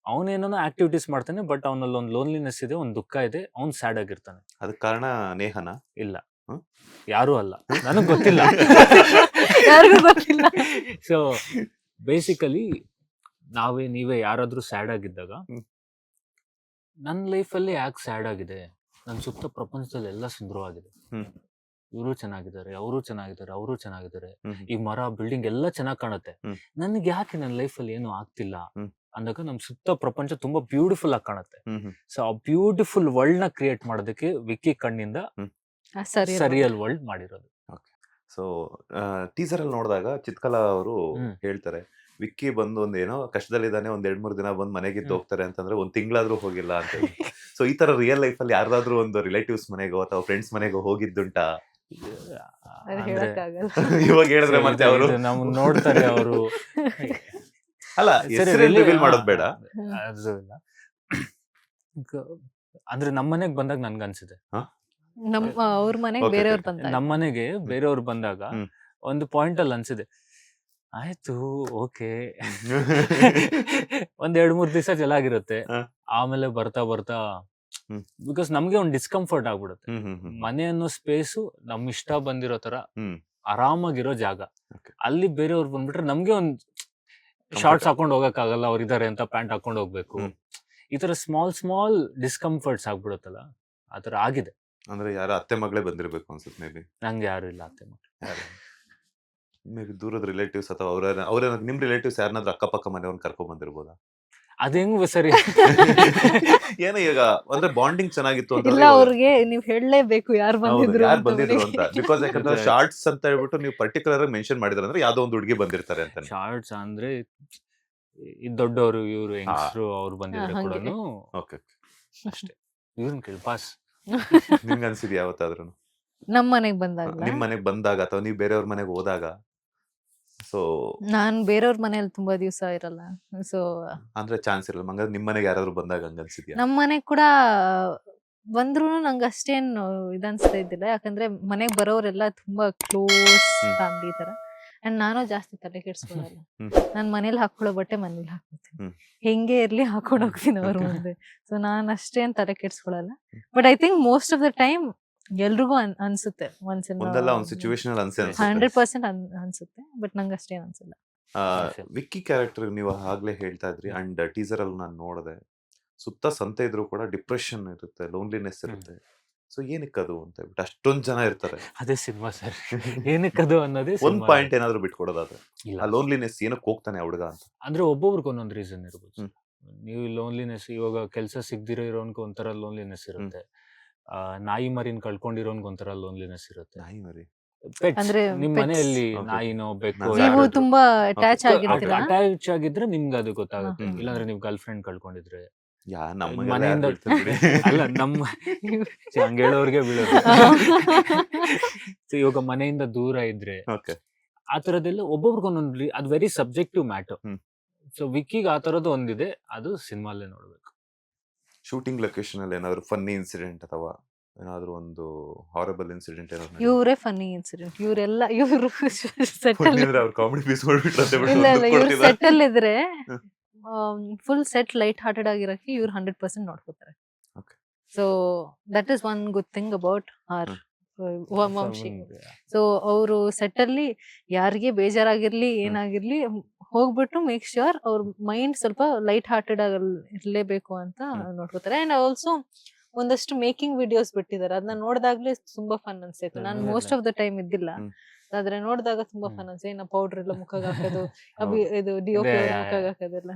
ಅವನೇನೋ ಆಕ್ಟಿವಿಟೀಸ್ ಮಾಡ್ತಾನೆ, ಬಟ್ ಅವನಲ್ಲಿ ಒಂದು ಲೋನ್ಲಿನೆಸ್ ಇದೆ, ಒಂದು ದುಃಖ ಇದೆ, ಅವ್ನು ಸ್ಯಾಡ್ ಆಗಿರ್ತಾನೆ. ಅದಕ್ಕೆ ಕಾರಣ ನೇಹನ? ಇಲ್ಲ, ಹ್ಮ್? ಯಾರು ಅಲ್ಲ, ನನಗ್ ಗೊತ್ತಿಲ್ಲ. ಯಾರಿಗೂ ಗೊತ್ತಿಲ್ಲ. ಸೊ ಬೇಸಿಕಲಿ ನೀವೇ ಯಾರಾದ್ರೂ ಸ್ಯಾಡ್ ಆಗಿದ್ದಾಗ, ನನ್ನ ಲೈಫಲ್ಲಿ ಯಾಕೆ ಸ್ಯಾಡ್ ಆಗಿದೆ, ನನ್ನ ಸುತ್ತ ಪ್ರಪಂಚದಲ್ಲಿ ಎಲ್ಲ ಸುಂದರವಾಗಿದೆ, ಇವರು ಚೆನ್ನಾಗಿದ್ದಾರೆ, ಅವರು ಚೆನ್ನಾಗಿದ್ದಾರೆ, ಅವರು ಚೆನ್ನಾಗಿದ್ದಾರೆ, ಈ ಮರ ಬಿಲ್ಡಿಂಗ್ ಎಲ್ಲ ಚೆನ್ನಾಗಿ ಕಾಣುತ್ತೆ, ನನ್ಗೆ ಯಾಕೆ ನನ್ನ ಲೈಫಲ್ಲಿ ಏನು ಆಗ್ತಿಲ್ಲ ಅಂದಾಗ ನಮ್ ಸುತ್ತ ಪ್ರಪಂಚ ತುಂಬಾ ಬ್ಯೂಟಿಫುಲ್ ಆಗಿ ಕಾಣುತ್ತೆ. ಸೊ ಆ ಬ್ಯೂಟಿಫುಲ್ ವರ್ಲ್ಡ್ ನ ಕ್ರಿಯೇಟ್ ಮಾಡೋದಕ್ಕೆ ವಿಕ್ಕಿ ಕಣ್ಣಿಂದ ಸರಿಯಲ್ ವರ್ಲ್ಡ್ ಮಾಡಿರೋದು. ಸೊ ಟೀಸರ್ ಅಲ್ಲಿ ನೋಡಿದಾಗ ಚಿತ್ಕಲಾ ಅವರು ಹೇಳ್ತಾರೆ, ವಿಕ್ಕಿ ಬಂದು ಒಂದ್ ಏನೋ ಕಷ್ಟದಲ್ಲಿದ್ದಾನೆ, ಒಂದ್ 2-3 ದಿನ ಬಂದು ಮನೆಗಿದ್ದು ಹೋಗ್ತಾರೆ ಅಂತಂದ್ರೆ 1 ತಿಂಗಳಾದ್ರೂ ಹೋಗಿಲ್ಲ ಅಂತ ಹೇಳಿ. ಸೊ ಈ ತರ ರಿಯಲ್ ಲೈಫ್ ಅಲ್ಲಿ ಯಾರಾದ್ರೂ ಒಂದು ರಿಲೇಟಿವ್ಸ್ ಮನೆಗೋ ಅಥವಾ ಫ್ರೆಂಡ್ಸ್ ಮನೆಗೋ ಹೋಗಿದ್ದುಂಟಾ? ಇವಾಗ ಹೇಳಿದ್ರೆ ಮತ್ತೆ ಅವರು ನಾವು ನೋಡ್ತಾರೆ ಅವರು. ಅಲ್ಲ, ರಿವೀಲ್ ಮಾಡೋದು ಬೇಡ. ಅಂದ್ರೆ ನಮ್ಮನೆಗ್ ಬಂದಾಗ ನನ್ಗ ಅನ್ಸಿದೆ, ಅವ್ರ ಮನೆಗೆ ಬೇರೆಯವ್ರು ಬಂದಾಗ, ನಮ್ಮನೆಗೆ ಬೇರೆಯವ್ರು ಬಂದಾಗ ಒಂದು ಪಾಯಿಂಟ್ ಅಲ್ಲಿ ಅನ್ಸಿದೆ, ಆಯ್ತು ಓಕೆ, ಒಂದ್ 2-3 ದಿವಸ ಚೆನ್ನಾಗಿರುತ್ತೆ, ಆಮೇಲೆ ಬರ್ತಾ ಬರ್ತಾ ಬಿಕಾಸ್ ನಮ್ಗೆ ಒಂದ್ ಡಿಸ್ಕಂಫರ್ಟ್ ಆಗ್ಬಿಡುತ್ತೆ. ಮನೆ ಅನ್ನೋ ಸ್ಪೇಸು ನಮ್ ಇಷ್ಟ ಬಂದಿರೋ ತರ ಆರಾಮಾಗಿರೋ ಜಾಗ, ಅಲ್ಲಿ ಬೇರೆಯವ್ರು ಬಂದ್ಬಿಟ್ರೆ ನಮ್ಗೆ ಒಂದ್ ಶಾರ್ಟ್ಸ್ ಹಾಕೊಂಡ್ ಹೋಗಕ್ ಆಗಲ್ಲ, ಅವ್ರ ಇದಾರೆ ಅಂತ ಪ್ಯಾಂಟ್ ಹಾಕೊಂಡ್ ಹೋಗ್ಬೇಕು, ಈ ತರ ಸ್ಮಾಲ್ ಡಿಸ್ಕಂಫರ್ಟ್ಸ್ ಆಗ್ಬಿಡುತ್ತಲ್ಲ, ಆತರ ಆಗಿದೆ. ಅಂದ್ರೆ ಯಾರು ಅತ್ತೆ ಮಗಳೇ ಬಂದಿರ್ಬೇಕು ಅನ್ಸುತ್ತೆ ಮೇ ಬಿ. ನಂಗೆ ಯಾರು ಇಲ್ಲ ಅತ್ತೆ ಮಗಳು. ಮೇ ಬಿ ದೂರದ ರಿಲೇಟಿವ್ಸ್ ಅಥವಾ ಅವ್ರ ನಿಮ್ ರಿಲೇಟಿವ್ಸ್ ಯಾರನ್ನಾದ್ರೂ ಅಕ್ಕಪಕ್ಕ ಮನೆಯವ್ರನ್ನ ಕರ್ಕೊಂಡ್ ಬಂದಿರ್ಬೋದಾ? ಅದೇಂಗ್ ಸರಿ ಏನೋ ಈಗ ಅಂದ್ರೆ ಬಾಂಡಿಂಗ್ ಚೆನ್ನಾಗಿತ್ತು ಅಂತ ಇಲ್ಲ, ಅವ್ರಿಗೆ ನೀವ್ ಹೇಳಲೇಬೇಕು ಯಾರು ಬಂದಿದ್ರು ಅಂತ. ಬಿಕಾಸ್ ಯಾಕಂದ್ರೆ ಶಾರ್ಟ್ಸ್ ಅಂತ ಹೇಳ್ಬಿಟ್ಟು ನೀವು ಪರ್ಟಿಕ್ಯುಲರ್ ಆಗಿ ಮೆನ್ಷನ್ ಮಾಡಿದ್ರೆ ಅಂದ್ರೆ ಯಾವ್ದೋ ಒಂದು ಹುಡುಗಿ ಬಂದಿರ್ತಾರೆ ಅಂತ. ಶಾರ್ಟ್ಸ್ ಅಂದ್ರೆ ದೊಡ್ಡವರು, ಇವ್ರು ಹೆಂಗಸರು, ಅವ್ರು ಬಂದಿದ್ರೆ ಕೂಡ ಅಷ್ಟೇ. ಇವ್ರನ್ನ ಕೇಳಿ ಪಾಸ್. ನಿಮ್ಗೆ ಅನ್ಸಿದ್ಯಾ ಯಾವತ್ತಾದ್ರೂ ನಮ್ ಮನೆಗ್ ಬಂದಾಗ? ನಿಮ್ ಮನೆಗ್ ಬಂದಾಗ ಅಥವಾ ನೀವ್ ಬೇರೆಯವ್ರ ಮನೆಗೆ ಹೋದಾಗ? ಸೊ ನಾನ್ ಬೇರೆಯವ್ರ ಮನೇಲಿ ತುಂಬಾ ದಿವಸ ಇರಲ್ಲ, ಸೊ ಅಂದ್ರೆ ಚಾನ್ಸ್ ಇರಲ್ಲ. ಹಂಗಾದ್ರೆ ನಿಮ್ ಮನೆಗೆ ಯಾರಾದ್ರೂ ಬಂದಾಗ ಹಂಗ ಅನ್ಸಿದ್ಯಾ? ನಮ್ ಮನೆಗ್ ಕೂಡ ಬಂದ್ರು ನಂಗೆ ಅಷ್ಟೇನು ಇದನ್ಸ್ತಾ ಇದ್ದಿಲ್ಲ, ಯಾಕಂದ್ರೆ ಮನೆಗ್ ಬರೋರೆಲ್ಲ ತುಂಬಾ ಕ್ಲೋಸ್ ಫ್ಯಾಮಿಲಿ ತರ. ಅಂಡ್ ನಾನು ಜಾಸ್ತಿ ತಲೆ ಕೆಡ್ಸ್ಕೊಳಲ್ಲ, ನಾನ್ ಮನೇಲಿ ಹಾಕೊಳ್ಳೋ ಬಟ್ಟೆ ಮನೇಲಿ ಹಾಕೋತೀನಿ, ಹೆಂಗೆ ಇರ್ಲಿ ಹಾಕೊಂಡ್ ಹೋಗ್ತೀನಿ ಅವ್ರ ಮುಂದೆ. ಸೊ ನಾನ್ ಅಷ್ಟೇನ್ ತಲೆ ಕೆಡ್ಸ್ಕೊಳಲ್ಲ. But I think most of the time ಎಲ್ರಿಗೂ ಅನ್ಸುತ್ತೆ, ಒಂದ್ಸಲ ಒಂದ್ ಸಿಚುವೇಶನ್ 100% ಅನ್ಸುತ್ತೆ, ಬಟ್ ನಂಗೆ ಅಷ್ಟೇನ್ ಅನ್ಸಲ್ಲ. ವಿಕ್ಕಿ ಕ್ಯಾರೆಕ್ಟರ್ ನೀವು ಆಗ್ಲೇ ಹೇಳ್ತಾ ಇದ್ರಿ, ಅಂಡ್ ಟೀಸರ್ ಅಲ್ಲಿ ನಾನು ನೋಡಿದೆ, ಸುತ್ತ ಸಂತೆ ಇದ್ರು ಕೂಡ ಡಿಪ್ರೆಷನ್ ಇರುತ್ತೆ, ಲೋನ್ಲಿನೆಸ್ ಇರುತ್ತೆ. ಸೊ ಏನಕ್ಕದು ಅಂತ ಹೇಳ್ಬಿಟ್ಟು ಅಷ್ಟೊಂದ್ ಜನ ಇರ್ತಾರೆ. ಅದೇ ಸಿನಿಮಾ ಸರ್, ಏನಕ್ಕದು ಅನ್ನೋದೇ. ಒಂದ್ ಪಾಯಿಂಟ್ ಏನಾದ್ರು ಬಿಟ್ಕೊಡೋದಾದ್ರೆ, ಆ ಲೋನ್ಲಿನೆಸ್ ಏನಕ್ಕೆ ಹೋಗ್ತಾನೆ ಹುಡುಗ ಅಂತ? ಅಂದ್ರೆ ಒಬ್ಬೊಬ್ರಿಗೆ ಒಂದೊಂದು ರೀಸನ್ ಇರ್ಬೋದು. ನೀವು ಲೋನ್ಲಿನೆಸ್, ಇವಾಗ ಕೆಲಸ ಸಿಗದಿರೋ ಇರೋನ್ಗೆ ಒಂಥರ ಲೋನ್ಲಿನೆಸ್ ಇರುತ್ತೆ, ನಾಯಿ ಮರಿನ್ ಕಳ್ಕೊಂಡಿರೋನ್ಗೆ ಒಂಥರ ಲೋನ್ಲಿನೆಸ್ ಇರುತ್ತೆ. ನಾಯಿ ಮರಿ ಅಂದ್ರೆ ನಿಮ್ ಮನೆಯಲ್ಲಿ ನಾಯಿನೋ ಬೆಕ್ಕೋ ನೀವು ತುಂಬಾ ಅಟ್ಯಾಚ್ ಆಗಿರ್ತೀರಾ, ಅಟ್ಯಾಚ್ ಆಗಿದ್ರೆ ನಿಮ್ಗೆ ಅದು ಗೊತ್ತಾಗುತ್ತೆ. ಇಲ್ಲಾಂದ್ರೆ ನೀವು ಗರ್ಲ್ ಫ್ರೆಂಡ್ ಕಳ್ಕೊಂಡಿದ್ರೆ ಮನೆಯಿಂದ ಅಲ್ಲ, ನಮ್ಮ ಹಂಗ ಹೇಳೋರ್ಗೆ ಬೀಳೋದು. ಇವಾಗ ಮನೆಯಿಂದ ದೂರ ಇದ್ರೆ ಆ ತರದೆಲ್ಲ ಒಬ್ಬೊಬ್ರಿಗೆ ಒಂದೊಂದು, ಅದು ವೆರಿ ಸಬ್ಜೆಕ್ಟಿವ್ ಮ್ಯಾಟರ್. ಸೊ ವಿಕ್ಕಿಗೆ ಆ ತರದ್ದು ಒಂದಿದೆ, ಅದು ಸಿನಿಮಾಲ್ಲೇ ನೋಡ್ಬೇಕು. ಶೂಟಿಂಗ್ ಲೊಕೇಶನ್ ಅಲ್ಲಿ ಏನಾದ್ರು ಫನ್ನಿ ಇನ್ಸಿಡೆಂಟ್ ಅಥವಾ ಏನಾದ್ರು ಒಂದು ಹಾರಬಲ್ ಇನ್ಸಿಡೆಂಟ್ ಏನಾದ್ರು? ಇವರೇ ಫನ್ನಿ ಇನ್ಸಿಡೆಂಟ್, ಇವರೆಲ್ಲ ಇವರು ಕಾಮಿಡಿ ಪೀಸ್ ಮಾಡ್ಬಿಟ್ರೆ ಇಲ್ಲ ಇಲ್ಲ, ಇವ್ರು ಸೆಟ್ ಅಲ್ಲಿ ಇದ್ರೆ ಫುಲ್ ಸೆಟ್ ಲೈಟ್ ಹಾರ್ಟೆಡ್ ಆಗಿರಕ್ಕೆ ಇವ್ರು 100% ನೋಡ್ಕೋತಾರೆ. So that is one good thing about our Vamshi. So ಅವರು ಸೆಟ್ ಅಲ್ಲಿ ಯಾರಿಗೆ ಬೇಜಾರಾಗಿರ್ಲಿ ಏನಾಗಿರ್ಲಿ ಹೋಗ್ಬಿಟ್ಟು ಮೇಕ್ ಶ್ಯೂರ್ ಅವ್ರ ಮೈಂಡ್ ಸ್ವಲ್ಪ ಲೈಟ್ ಹಾರ್ಟೆಡ್ ಇರ್ಲೇಬೇಕು ಅಂತ ನೋಡ್ಕೋತಾರೆ. ಅಂಡ್ ಆಲ್ಸೋ ಒಂದಷ್ಟು ಮೇಕಿಂಗ್ ವಿಡಿಯೋಸ್ ಬಿಟ್ಟಿದ್ದಾರೆ, ಅದನ್ನ ನೋಡಿದಾಗ್ಲೇ ತುಂಬಾ ಫನ್ ಅನ್ಸಿತ್ತು. ನಾನು ಮೋಸ್ಟ್ ಆಫ್ ದ ಟೈಮ್ ಇದ್ದಿಲ್ಲ, ಆದ್ರೆ ನೋಡಿದಾಗ ತುಂಬಾ ಫನ್ ಅನ್ಸ. ಏನ ಪೌಡರ್ ಎಲ್ಲ ಮುಖಕ್ಕೆ ಹಾಕೋದು, ಇದು ಡಿಒಪಿ ಮುಖಕ್ಕೆ ಹಾಕೋದೆಲ್ಲ.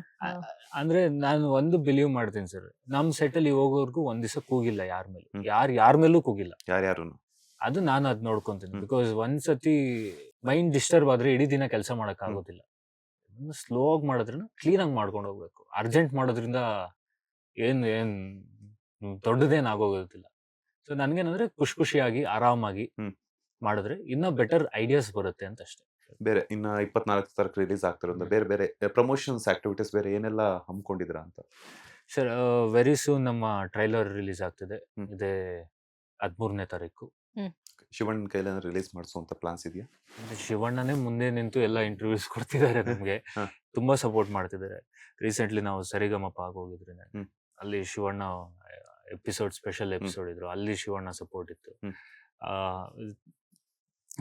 ಅಂದ್ರೆ ನಾನು ಒಂದು ಬಿಲೀವ್ ಮಾಡ್ತೀನಿ ಸರ್, ನಮ್ ಸೆಟ್ ಅಲ್ಲಿ ಹೋಗೋರ್ಗು ಒಂದ್ ದಿವಸ ಕೂಗಿಲ್ಲ ಯಾರ ಮೇಲೂ, ಯಾರ ಮೇಲೂ ಕೂಗಿಲ್ಲ ಯಾರ್ಯಾರು. ಅದು ನಾನು ಅದ್ ನೋಡ್ಕೊಂತೀನಿ. ಬಿಕಾಸ್ ಒಂದ್ಸತಿ ಮೈಂಡ್ ಡಿಸ್ಟರ್ಬ್ ಆದ್ರೆ ಇಡೀ ದಿನ ಕೆಲಸ ಮಾಡಕ್ ಆಗೋದಿಲ್ಲ. ಸ್ಲೋ ಆಗಿ ಮಾಡೋದ್ರಿಂದ ಕ್ಲೀನ್ ಆಗಿ ಮಾಡ್ಕೊಂಡು ಹೋಗ್ಬೇಕು. ಅರ್ಜೆಂಟ್ ಮಾಡೋದ್ರಿಂದ ಏನ್ ದೊಡ್ಡದೇನ್ ಆಗೋಗೋದಿಲ್ಲ. ಸೊ ನನ್ಗೇನಂದ್ರೆ ಖುಷಿಯಾಗಿ ಆರಾಮಾಗಿ ಮಾಡಿದ್ರೆ ಇನ್ನೂ ಬೆಟರ್ ಐಡಿಯಾಸ್ ಬರುತ್ತೆ ಅಂತ ಅಷ್ಟೇ. ಬೇರೆ ಇನ್ನ 24 ತಾರೀಕು ರಿಲೀಸ್ ಆಗ್ತಿರೋದು ಬೇರೆ ಬೇರೆ ಪ್ರಮೋಷನ್ಸ್ ಆಕ್ಟಿವಿಟೀಸ್ ಬೇರೆ ಏನೆಲ್ಲ ಹಮ್ಮಿಕೊಂಡಿದ್ದೀರಾ ಅಂತ? ಸರ್ ವೆರಿ ಸೂನ್ ನಮ್ಮ ಟ್ರೈಲರ್ ರಿಲೀಸ್ ಆಗ್ತಿದೆ. ಇದೇ 13ನೇ ತಾರೀಕು. ಶಿವಣ್ಣ ಕೈಲಿ ರಿಲೀಸ್ ಮಾಡಿಸುವಂತ ಪ್ಲಾನ್ಸ್ ಇದೆಯಾ? ಶಿವಣ್ಣನೇ ಮುಂದೆ ನಿಂತು ಎಲ್ಲ ಇಂಟರ್ವ್ಯೂಸ್ ಕೊಡ್ತಿದ್ದಾರೆ ನಮ್ಗೆ. ತುಂಬಾ ಸಪೋರ್ಟ್ ಮಾಡ್ತಿದ್ದಾರೆ. ರೀಸೆಂಟ್ಲಿ ನಾವು ಸರಿಗಮಪ ಆಗೋಗಿದ್ರಿ, ಅಲ್ಲಿ ಶಿವಣ್ಣ ಸ್ಪೆಷಲ್ ಎಪಿಸೋಡ್ ಇದ್ರು, ಅಲ್ಲಿ ಶಿವಣ್ಣ ಸಪೋರ್ಟ್ ಇತ್ತು.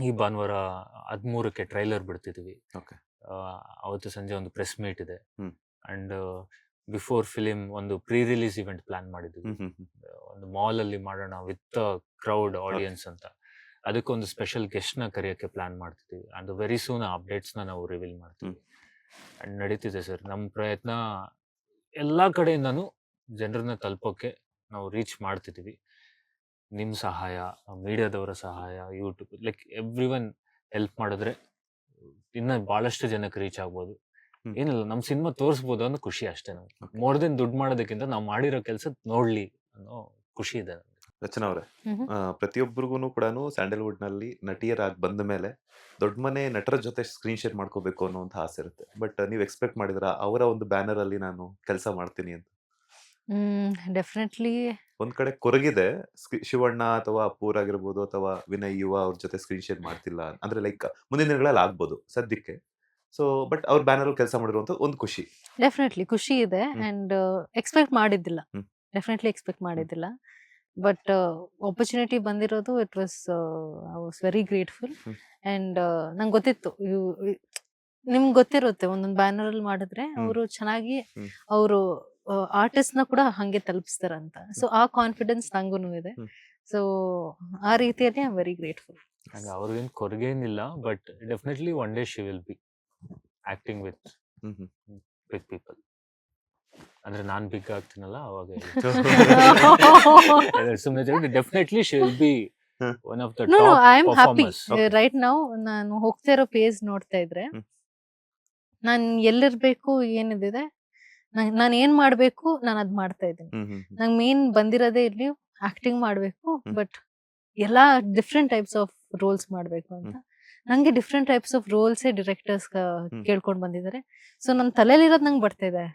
ಈ ಭಾನುವಾರ 13ಕ್ಕೆ ಟ್ರೈಲರ್ ಬಿಡ್ತಿದ್ವಿ. ಅವತ್ತು ಸಂಜೆ ಒಂದು ಪ್ರೆಸ್ ಮೀಟ್ ಇದೆ. ಅಂಡ್ ಬಿಫೋರ್ ಫಿಲಿಂ ಒಂದು ಪ್ರೀ ರಿಲೀಸ್ ಇವೆಂಟ್ ಪ್ಲಾನ್ ಮಾಡಿದ್ವಿ. ಒಂದು ಮಾಲ್ ಅಲ್ಲಿ ಮಾಡೋಣ ವಿತ್ ಕ್ರೌಡ್ ಆಡಿಯನ್ಸ್ ಅಂತ. ಅದಕ್ಕೊಂದು ಸ್ಪೆಷಲ್ ಗೆಸ್ಟ್ ನ ಕರೆಯೋಕೆ ಪ್ಲಾನ್ ಮಾಡ್ತಿದ್ದೀವಿ. ಅಂಡ್ ವೆರಿ ಸೂನ್ ಅಪ್ಡೇಟ್ಸ್ ನಾವು ರಿವೀಲ್ ಮಾಡ್ತೀವಿ. ಅಂಡ್ ನಡೀತಿದೆ ಸರ್ ನಮ್ಮ ಪ್ರಯತ್ನ. ಎಲ್ಲಾ ಕಡೆಯಿಂದನೂ ಜನರನ್ನ ತಲುಪೋಕೆ ನಾವು ರೀಚ್ ಮಾಡ್ತಿದ್ದೀವಿ. ನಿಮ್ ಸಹಾಯ, ಮೀಡಿಯಾದವರ ಸಹಾಯ, YouTube, like every one help ಮಾಡಿದ್ರೆ ಇನ್ನ ಬಹಳಷ್ಟು ಜನಕ್ಕೆ ರೀಚ್ ಆಗ್ಬೋದು. ಏನಿಲ್ಲ, ನಮ್ ಸಿನಿಮಾ ತೋರಿಸ್ಬೋದು ಅನ್ನೋ ಖುಷಿ ಅಷ್ಟೇ. ನಮ್ಗೆ ಮೋರ್ ದೆನ್ ದುಡ್ಡು ಮಾಡೋದಕ್ಕಿಂತ ನಾವು ಮಾಡಿರೋ ಕೆಲಸ ನೋಡ್ಲಿ ಅನ್ನೋ ಖುಷಿ ಇದೆ ನಮ್ಗೆ. ರಚನಾ ಅವರೇ, ಪ್ರತಿಯೊಬ್ಬರಿಗೂ ಕೂಡ ಸ್ಯಾಂಡಲ್ವುಡ್ ನಲ್ಲಿ ನಟಿಯರಾಗಿ ಬಂದ ಮೇಲೆ ದೊಡ್ಡ ಮನೆ ನಟರ ಜೊತೆ ಸ್ಕ್ರೀನ್ ಶೇರ್ ಮಾಡ್ಕೋಬೇಕು ಅನ್ನೋಂಥ ಆಸೆ ಇರುತ್ತೆ. ಬಟ್ ನೀವು ಎಕ್ಸ್ಪೆಕ್ಟ್ ಮಾಡಿದ್ರ ಅವರ ಒಂದು ಬ್ಯಾನರ್ ಅಲ್ಲಿ ನಾನು ಕೆಲಸ ಮಾಡ್ತೀನಿ ಅಂತ? ಡೆಫಿನೆಟ್ಲಿ ಒಂದ್ ಕಡೆ ಕೊರಗಿದೆ, ಶಿವಣ್ಣ ಅಥವಾ ಅಪ್ಪೂರ್ ಆಗಿರ್ಬೋದು ಅಥವಾ ವಿನಯ್ ಯುವ ಅವ್ರ ಜೊತೆ ಸ್ಕ್ರೀನ್ ಶೇರ್ ಮಾಡ್ತಿಲ್ಲ ಅಂದ್ರೆ, ಲೈಕ್ ಮುಂದಿನ ದಿನಗಳಲ್ಲಿ ಆಗ್ಬೋದು ಸದ್ಯಕ್ಕೆ. ಸೊ ಬಟ್ ಅವ್ರ ಬ್ಯಾನರ್ ಕೆಲಸ ಮಾಡಿರುವಂತ ಒಂದು ಖುಷಿ, ಡೆಫಿನೆಟ್ಲಿ ಖುಷಿ ಇದೆ. ಅಂಡ್ ಎಕ್ಸ್ಪೆಕ್ಟ್ ಮಾಡಿದ್ದಿಲ್ಲ, ಡೆಫಿನೆಟ್ಲಿ ಎಕ್ಸ್ಪೆಕ್ಟ್ ಮಾಡಿದ್ದಿಲ್ಲ. ಬಟ್ ಆಪರ್ಚುನಿಟಿ ಬಂದಿರೋದು, it was I was very grateful. And ನಂಗೆ ಗೊತ್ತಿತ್ತು, ನಿಮ್ಗೆ ಗೊತ್ತಿರುತ್ತೆ ಒಂದೊಂದು ಬ್ಯಾನರ್ ಅಲ್ಲಿ ಮಾಡಿದ್ರೆ ಅವರು ಚೆನ್ನಾಗಿ ಅವರು ಆರ್ಟಿಸ್ಟ್ ನ ಕೂಡ ಹಂಗೆ ತಲುಪಿಸ್ತಾರಂತ. ಸೊ ಆ ಕಾನ್ಫಿಡೆನ್ಸ್ ನಂಗೂ ಇದೆ. ಸೊ ಆ ರೀತಿಯಲ್ಲಿ ಐ ಆಮ್ ವೆರಿ ಗ್ರೇಟ್ಫುಲ್. ಅವ್ರಿಗೇನು ಕೊರಗೇನಿಲ್ಲ, but definitely one day she will be acting with people. ಅಂದ್ರೆ ನಾನ್ ಬಿಗ್ ಆಗ್ತೀನಲ್ಲ ಅವಾಗ ಸುಮ್ಮನೆ definitely she will be one of the top I am happy performers. Right now. ನಾನು ಹೋಗ್ತಾ ಇರೋ ಪೇಜ್ ನೋಡ್ತಾ ಇದ್ರೆ ನಾನು ಎಲ್ಲಿರ್ಬೇಕು, ಏನಿದೆ, ನಾನು ಏನ್ ಮಾಡ್ಬೇಕು, ನಾನು ಅದ್ ಮಾಡ್ತಾ ಇದ್ದೀನಿ. ನಂಗೆ ಮೇನ್ ಬಂದಿರೋದೇ ಇಲ್ಲಿ ಆಕ್ಟಿಂಗ್ ಮಾಡ್ಬೇಕು, ಬಟ್ ಎಲ್ಲಾ ಡಿಫ್ರೆಂಟ್ ಟೈಪ್ಸ್ ಆಫ್ ರೋಲ್ಸ್ ಮಾಡ್ಬೇಕು ಅಂತ. ನಂಗೆ ಡಿಫ್ರೆಂಟ್ ಟೈಪ್ಸ್ ಆಫ್ ರೋಲ್ಸೇ ಡೈರೆಕ್ಟರ್ಸ್ ಕೇಳ್ಕೊಂಡ್ ಬಂದಿದ್ದಾರೆ. ಸೊ ನನ್ನ ತಲೆಯಲ್ಲಿರೋದು ನಂಗೆ ಬರ್ತಾ ಇದೆ.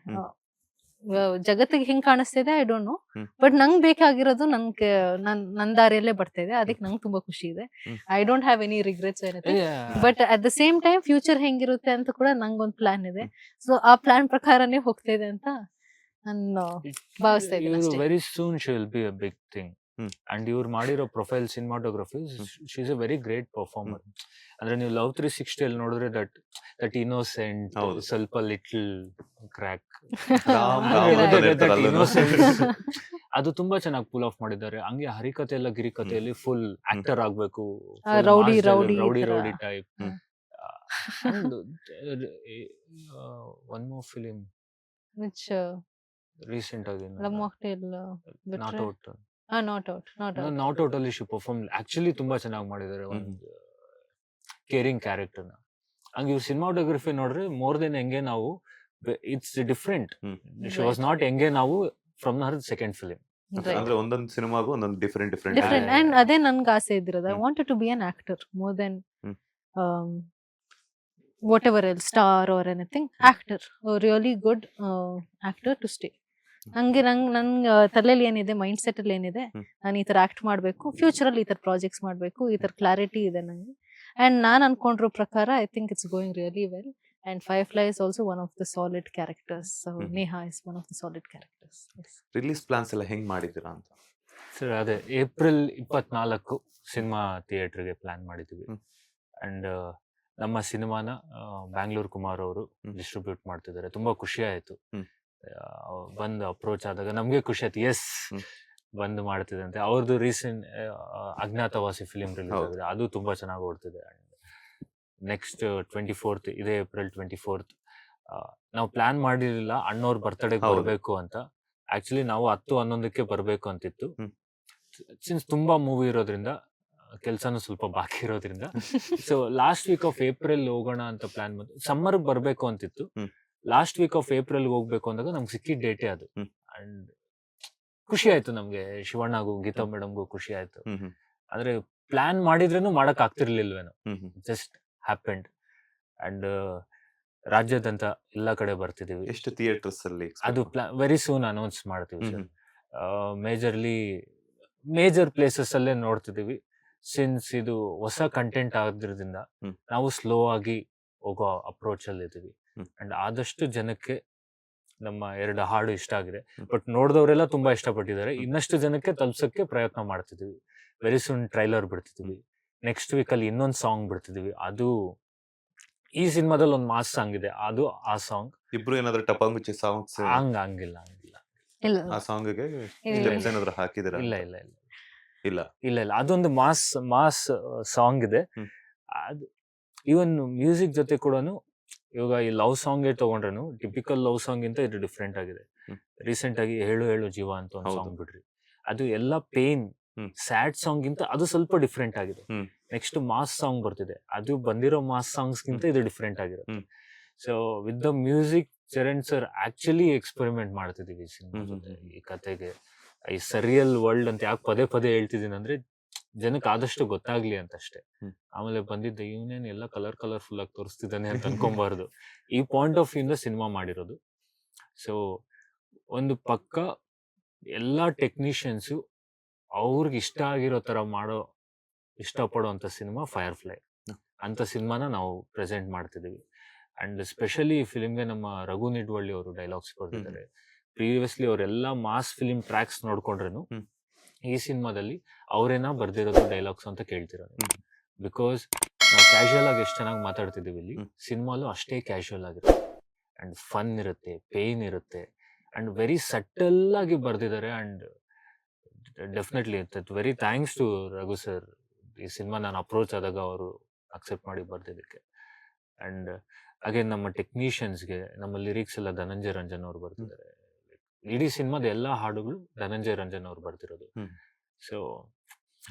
ಜಗತ್ತಿಗೆ ಹೆಂಗ್ ಕಾಣಿಸ್ತಿದೆ ಐ ಡೋಂಟ್ ನೋ, ಬಟ್ ನಂಗೆ ಬೇಕಾಗಿರೋದು ನನ್ ದಾರಿಯಲ್ಲೇ ಬರ್ತಾ ಇದೆ. ಅದಕ್ಕೆ ನಂಗೆ ತುಂಬಾ ಖುಷಿ ಇದೆ. I don't have any regrets anything. But at the same time future ಹೆಂಗಿರುತ್ತೆ ಅಂತ ಕೂಡ ನಂಗೊಂದು ಪ್ಲಾನ್ ಇದೆ. ಸೊ ಆ ಪ್ಲಾನ್ ಪ್ರಕಾರನೇ ಹೋಗ್ತಾ ಇದೆ ಅಂತ ನಾನು ಭಾವಿಸ್ತಾ ಇದ್ದೀನಿ. Very soon she will be a big thing. And ಇವ್ರು ಮಾಡಿರೋ profile cinematography, she is a very great performer. ಅಂದ್ರೆ ನೀವು ಲವ್ 360 ಅಲ್ಲಿ ನೋಡಿದ್ರೆ ದಟ್ ಇನ್ನೋಸೆಂಟ್, ಸ್ವಲ್ಪ ಲಿಟಲ್ ಕ್ರ್ಯಾಕ್, ಅದು ತುಂಬಾ ಚೆನ್ನಾಗಿ ಪುಲ್ ಆಫ್ ಮಾಡಿದ್ದಾರೆ. ಹಂಗೆ ಹರಿಕತೆ ಎಲ್ಲ ಗಿರಿಕತೆಯಲ್ಲಿ ಫುಲ್ ಆಕ್ಟರ್ ಆಗ್ಬೇಕು, rowdy rowdy type. One more film which recent ಆಗಿ ನಾಟ್ ಔಟ್ ಅಲ್ಲಿ ಶಿ ಪರ್ಫಾರ್ಮ್ ಆಕ್ಚುಲಿ ತುಂಬಾ ಚೆನ್ನಾಗಿ ಮಾಡಿದ್ದಾರೆ. ಒಂದು ಕೇರಿಂಗ್ ಕ್ಯಾರೆಕ್ಟರ್ ನ. ಹಂಗೆ ಇವ್ರು ಸಿನಿಮಾಟೋಗ್ರಫಿ ನೋಡ್ರೆ ಮೋರ್ ದೆನ್ ಹೆಂಗೆ ನಾವು it's different. She was not ಹೆಂಗೆ ನಾವು ಫ್ರಮ್ ಹರ್ ಸೆಕೆಂಡ್ ಫಿಲಿಂ. ಅಂದ್ರೆ ಒಂದೊಂದು ಸಿನಿಮಾಗೂ ಒಂದೊಂದು ಡಿಫರೆಂಟ್ ಅಂಡ್ ಅದೇ ನನ್ಗೆ ಆಸೆ ಇದ್ದಿರೋದು. I wanted to be an actor more than whatever else, star or anything. Actor, really good actor to stay. ನಂಗೆ ನನ್ ತಲೆಯಲ್ಲಿ ಏನಿದೆ, ಮೈಂಡ್ ಸೆಟ್ ಅಲ್ಲಿ ಏನಿದೆ, ನಾನು ಈ ತರ ಆಕ್ಟ್ ಮಾಡ್ಬೇಕು, ಫ್ಯೂಚರ್ ಅಲ್ಲಿ ಈ ತರ ಪ್ರಾಜೆಕ್ಟ್ಸ್ ಮಾಡ್ಬೇಕು, ಈ ತರ ಕ್ಲಾರಿಟಿ ಇದೆ ನಂಗೆ. ಅಂಡ್ ನಾನ್ ಅನ್ಕೊಂಡಿರೋ ಪ್ರಕಾರ I think it's going really well. And Firefly is also one of the solid characters. Neha is one of the solid characters. Release plans ಎಲ್ಲ ಹೆಂಗ್ ಮಾಡಿದ್ದೀರಾ ಅಂತ? ಸರ್ ಅದೇ ಏಪ್ರಿಲ್ 24 ಸಿನಿಮಾ ಥಿಯೇಟರ್ಗೆ ಪ್ಲಾನ್ ಮಾಡಿದ್ದೀವಿ. ಅಂಡ್ ನಮ್ಮ ಸಿನಿಮಾನ ಬ್ಯಾಂಗ್ಳೂರ್ ಕುಮಾರ್ ಅವರು ಡಿಸ್ಟ್ರಿಬ್ಯೂಟ್ ಮಾಡ್ತಿದ್ದಾರೆ. ತುಂಬಾ ಖುಷಿ ಆಯ್ತು. ಬಂದು ಅಪ್ರೋಚ್ ಆದಾಗ ನಮ್ಗೆ ಖುಷಿ ಆಯ್ತು, ಎಸ್ ಬಂದು ಮಾಡ್ತಿದೆ ಅಂತ. ಅವ್ರದ್ದು ರೀಸೆಂಟ್ ಅಜ್ಞಾತವಾಸಿ ಫಿಲಿಂ ರಿಲೀಸ್ ಆಗಿದೆ, ಅದು ತುಂಬಾ ಚೆನ್ನಾಗಿ ಓಡ್ತಿದೆ. ನೆಕ್ಸ್ಟ್ 24th, ಇದೇ ಏಪ್ರಿಲ್ 24th ನಾವು ಪ್ಲಾನ್ ಮಾಡಿರ್ಲಿಲ್ಲ ಅಣ್ಣವ್ರ ಬರ್ತ್ಡೇಗೆ ಬರ್ಬೇಕು ಅಂತ. ಆಕ್ಚುಲಿ ನಾವು 10-11ಕ್ಕೆ ಬರ್ಬೇಕು ಅಂತಿತ್ತು. ಸಿನ್ಸ್ ತುಂಬಾ ಮೂವಿ ಇರೋದ್ರಿಂದ ಕೆಲಸನೂ ಸ್ವಲ್ಪ ಬಾಕಿ ಇರೋದ್ರಿಂದ so last week of April ಹೋಗೋಣ ಅಂತ ಪ್ಲಾನ್ ಬಂತು. ಸಮ್ಮರ್ ಬರ್ಬೇಕು ಅಂತಿತ್ತು. ಲಾಸ್ಟ್ ವೀಕ್ ಆಫ್ ಏಪ್ರಿಲ್ ಹೋಗ್ಬೇಕು ಅಂದಾಗ ನಮ್ಗೆ ಸಿಕ್ಕಿದ ಡೇಟೇ ಅದು. ಅಂಡ್ ಖುಷಿ ಆಯ್ತು ನಮ್ಗೆ, ಶಿವಣ್ಣಗೂ ಗೀತಾ ಮೇಡಮ್ಗೂ ಖುಷಿ ಆಯ್ತು. ಅಂದ್ರೆ ಪ್ಲಾನ್ ಮಾಡಿದ್ರೇನು ಮಾಡಕ್ ಆಗ್ತಿರ್ಲಿಲ್ವೇನೋ, ಜಸ್ಟ್ ಹ್ಯಾಪೆಂಡ್. ಅಂಡ್ ರಾಜ್ಯದಂತ ಎಲ್ಲಾ ಕಡೆ ಬರ್ತಿದೀವಿ. ಎಷ್ಟು ಥಿಯೇಟರ್ಸ್ ಅಲ್ಲಿ ಅದು ವೆರಿ ಸೂನ್ ಅನೌನ್ಸ್ ಮಾಡ್ತೀವಿ ಸರ್. ಮೇಜರ್ ಪ್ಲೇಸಸ್ ಅಲ್ಲೇ ನೋಡ್ತಿದೀವಿ. ಸಿನ್ಸ್ ಇದು ಹೊಸ ಕಂಟೆಂಟ್ ಆಗಿರೋದ್ರಿಂದ ನಾವು ಸ್ಲೋ ಆಗಿ ಹೋಗೋ ಅಪ್ರೋಚ್ ಅಲ್ಲಿ ಇದೀವಿ. ಅಂಡ್ ಆದಷ್ಟು ಜನಕ್ಕೆ ನಮ್ಮ 2 ಹಾಡು ಇಷ್ಟ ಆಗಿದೆ. ಬಟ್ ನೋಡಿದವರೆಲ್ಲ ತುಂಬಾ ಇಷ್ಟಪಟ್ಟಿದ್ದಾರೆ. ಇನ್ನಷ್ಟು ಜನಕ್ಕೆ ತಲುಪ್ಸಕ್ಕೆ ಪ್ರಯತ್ನ ಮಾಡ್ತಿದೀವಿ. ವೆರಿ ಸೂನ್ ಟ್ರೈಲರ್ ಬಿಡ್ತಿದೀವಿ. ನೆಕ್ಸ್ಟ್ ವೀಕ್ ಅಲ್ಲಿ ಇನ್ನೊಂದು ಸಾಂಗ್ ಬಿಡ್ತಿದೀವಿ. ಅದು ಈ ಸಿನಿಮಾದಲ್ಲಿ ಒಂದು ಮಾಸ್ ಸಾಂಗ್ ಇದೆ, ಅದು ಆ ಸಾಂಗ್. ಇಬ್ರು ಏನಾದ್ರು ಟಪಾಂಗುಚ್ಚಿ ಸಾಂಗ್ಸ್ ಹಂಗಿಲ್ಲ ಇಲ್ಲ ಆ ಸಾಂಗ್ಗೆ ಇಲ್ಲ. ಸ್ಟೆಪ್ಸ್ ಏನಾದ್ರು ಹಾಕಿದಿರ? ಇಲ್ಲ ಇಲ್ಲ. ಅದೊಂದು ಮಾಸ್ ಸಾಂಗ್ ಇದೆ. ಅದು ಇವನ್ ಮ್ಯೂಸಿಕ್ ಜೊತೆ ಕೂಡ ಇವಾಗ ಈ ಲವ್ ಸಾಂಗ್ ತಗೊಂಡ್ರು ಟಿಪಿಕಲ್ ಲವ್ ಸಾಂಗ್ ಗಿಂತ ಇದು ಡಿಫ್ರೆಂಟ್ ಆಗಿದೆ. ರೀಸೆಂಟ್ ಆಗಿ ಹೇಳು ಹೇಳು ಜೀವ ಅಂತ ಒಂದು ಸಾಂಗ್ ಬಿಡ್ರಿ, ಅದು ಎಲ್ಲ ಪೇನ್ ಸ್ಯಾಡ್ ಸಾಂಗ್ ಗಿಂತ ಅದು ಸ್ವಲ್ಪ ಡಿಫ್ರೆಂಟ್ ಆಗಿದೆ. ನೆಕ್ಸ್ಟ್ ಮಾಸ್ ಸಾಂಗ್ ಬರ್ತಿದೆ, ಅದು ಬಂದಿರೋ ಮಾಸ್ ಸಾಂಗ್ಸ್ ಗಿಂತ ಇದು ಡಿಫ್ರೆಂಟ್ ಆಗಿರುತ್ತೆ. So with the music Charan sir actually experiment ಮಾಡ್ತಿದೀವಿ ಸಿನಿಮಾ ಜೊತೆ. ಈ ಕತೆಗೆ ಈ ಸರಿಯಲ್ ವರ್ಲ್ಡ್ ಅಂತ ಯಾಕೆ ಪದೇ ಪದೇ ಹೇಳ್ತಿದ್ದೀನಿ ಅಂದ್ರೆ ಜನಕ್ಕೆ ಆದಷ್ಟು ಗೊತ್ತಾಗ್ಲಿ ಅಂತ ಅಷ್ಟೇ. ಆಮೇಲೆ ಬಂದಿದ್ದ ಇವನೇನ್ ಎಲ್ಲ ಕಲರ್ಫುಲ್ ಆಗಿ ತೋರಿಸ್ತಿದ್ದಾನೆ ಅಂತ ಅನ್ಕೊಂಬಾರ್ದು. ಈ ಪಾಯಿಂಟ್ ಆಫ್ ವ್ಯೂ ಇಂದ ಸಿನಿಮಾ ಮಾಡಿರೋದು. ಸೊ ಒಂದು ಪಕ್ಕ ಎಲ್ಲಾ ಟೆಕ್ನಿಷಿಯನ್ಸು ಅವ್ರಿಗೆ ಇಷ್ಟ ಆಗಿರೋ ತರ ಇಷ್ಟಪಡೋಂಥ ಸಿನಿಮಾ ಫೈರ್ ಫ್ಲೈ ಅಂತ ಸಿನಿಮಾನ ನಾವು ಪ್ರೆಸೆಂಟ್ ಮಾಡ್ತಿದೀವಿ. ಅಂಡ್ ಸ್ಪೆಷಲಿ ಈ ಫಿಲಿಮ್ಗೆ ನಮ್ಮ ರಘು ನಿಡ್ವಳ್ಳಿ ಅವರು ಡೈಲಾಗ್ಸ್ ಕೊಡ್ತಿದ್ದಾರೆ. ಪ್ರೀವಿಯಸ್ಲಿ ಅವರೆಲ್ಲ ಮಾಸ್ ಫಿಲಿಮ್ ಟ್ರ್ಯಾಕ್ಸ್ ನೋಡ್ಕೊಂಡ್ರು ಈ ಸಿನಿಮಾದಲ್ಲಿ ಅವರೇನ ಬರ್ದಿರೋದು ಡೈಲಾಗ್ಸ್ ಅಂತ ಕೇಳ್ತಿರೋದು. ಬಿಕಾಸ್ ನಾವು ಕ್ಯಾಶುಯಲ್ ಆಗಿ ಎಷ್ಟು ಚೆನ್ನಾಗಿ ಮಾತಾಡ್ತಿದೀವಿ, ಇಲ್ಲಿ ಸಿನಿಮಾಲು ಅಷ್ಟೇ ಕ್ಯಾಶುಯಲ್ ಆಗಿರುತ್ತೆ. ಅಂಡ್ ಫನ್ ಇರುತ್ತೆ, ಪೇನ್ ಇರುತ್ತೆ, ಅಂಡ್ ವೆರಿ ಸಟಲ್ ಆಗಿ ಬರ್ದಿದ್ದಾರೆ. And definitely very thanks to Raghu sir. ಈ ಸಿನಿಮಾ ನಾನು ಅಪ್ರೋಚ್ ಆದಾಗ ಅವರು ಅಕ್ಸೆಪ್ಟ್ ಮಾಡಿ ಬರ್ದಿದ್ದಕ್ಕೆ. ಅಂಡ್ ಅಗೇನ್ ನಮ್ಮ ಟೆಕ್ನಿಷಿಯನ್ಸ್ಗೆ ನಮ್ಮ ಲಿರಿಕ್ಸ್ ಎಲ್ಲ ಧನಂಜಯ ರಂಜನ್ ಅವ್ರು ಬರ್ತಿದ್ದಾರೆ. ಇಡೀ ಸಿನಿಮಾದ ಎಲ್ಲಾ ಹಾಡುಗಳು ಧನಂಜಯ ರಂಜನ್ ಅವ್ರು ಬರ್ತಿರೋದು. ಸೊ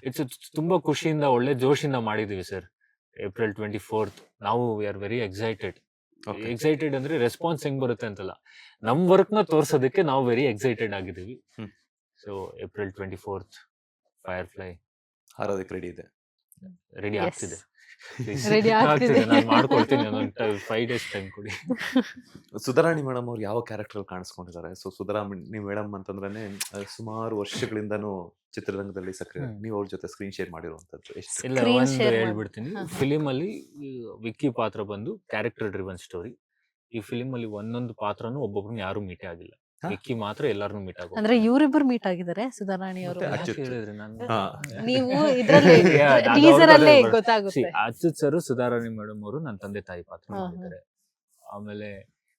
ಇಟ್ಸ್ ತುಂಬಾ ಖುಷಿಯಿಂದ ಒಳ್ಳೆ ಜೋಶಿಂದ ಮಾಡಿದೀವಿ ಸರ್. ಏಪ್ರಿಲ್ 24th ನಾವು ವಿ ಆರ್ ವೆರಿ ಎಕ್ಸೈಟೆಡ್ ಅಂದ್ರೆ ರೆಸ್ಪಾನ್ಸ್ ಹೆಂಗ್ ಬರುತ್ತೆ ಅಂತಲ್ಲ, ನಮ್ ವರ್ಕ್ ನ ತೋರ್ಸೋದಕ್ಕೆ ನಾವು ವೆರಿ ಎಕ್ಸೈಟೆಡ್ ಆಗಿದ್ದೀವಿ. So April 24th Firefly ಹಾರೋದಕ್ಕೆ ರೆಡಿ ಇದೆ, ರೆಡಿ ಆಗ್ತಿದೆ. Ready ಆಗ್ತಿದೆ. ನಾನು ಮಾಡ್ಕೊಡ್ತೀನಿ, 5 days ಟೈಮ್ ಕೊಡಿ. ಸುಧಾರಾಣಿ ಮೇಡಮ್ ಅವ್ರು ಯಾವ ಕ್ಯಾರೆಕ್ಟರ್ ಕಾಣಿಸ್ಕೊಂಡಿದ್ದಾರೆ? ಸೊ ಸುಧಾರಾಣಿ ಮೇಡಮ್ ಅಂತಂದ್ರೆ ಸುಮಾರು ವರ್ಷಗಳಿಂದನೂ ಚಿತ್ರರಂಗದಲ್ಲಿ ಸಕ್ರಿಯ. ನೀವು ಅವ್ರ ಜೊತೆ ಸ್ಕ್ರೀನ್ ಶೇರ್ ಮಾಡಿರುವಂತದ್ದು ಎಷ್ಟು? ಇಲ್ಲ, Screen ಒಂದು share ಹೇಳ್ಬಿಡ್ತೀನಿ. ಫಿಲಿಮ್ ಅಲ್ಲಿ ವಿಕ್ಕಿ ಪಾತ್ರ ಬಂದು ಕ್ಯಾರೆಕ್ಟರ್ ಡ್ರಿವನ್ ಸ್ಟೋರಿ. ಈ ಫಿಲಿಮ್ ಅಲ್ಲಿ ಒಂದೊಂದು ಪಾತ್ರನೂ ಒಬ್ಬೊಬ್ರನ್ನ ಯಾರು ಮೀಟೇ ಆಗಿಲ್ಲ. ವಿಕ್ಕಿ ಮಾತ್ರ ಎಲ್ಲಾರನ್ನೂ ಮೀಟ್ ಆಗೋದು. ಅಂದ್ರೆ ಇವರಿಬ್ಬರು ಮೀಟ್ ಆಗಿದ್ದಾರೆ, ಸುಧಾರಾಣಿ ಅವರು. ಮತ್ತೆ ಅಚ್ಯುತ್. ಹೇಳಿದ್ರೆ ನಾನು ಹಾ. ನೀವು ಇದ್ರಲ್ಲಿ Yeah, ಅದು ಟೀಸರ್ ಅಲ್ಲೇ ಅವ್ರದ್ದು ಗೊತ್ತಾಗುತ್ತೆ. ಅಚ್ಯುತ್ ಸರ್ ಸುಧಾರಾಣಿ ಮೇಡಮ್ ಅವರು ನನ್ನ ತಂದೆ ತಾಯಿ ಪಾತ್ರ ಹಾ, ಹಾ. ಮಾಡಿದ್ದಾರೆ. ಆಮೇಲೆ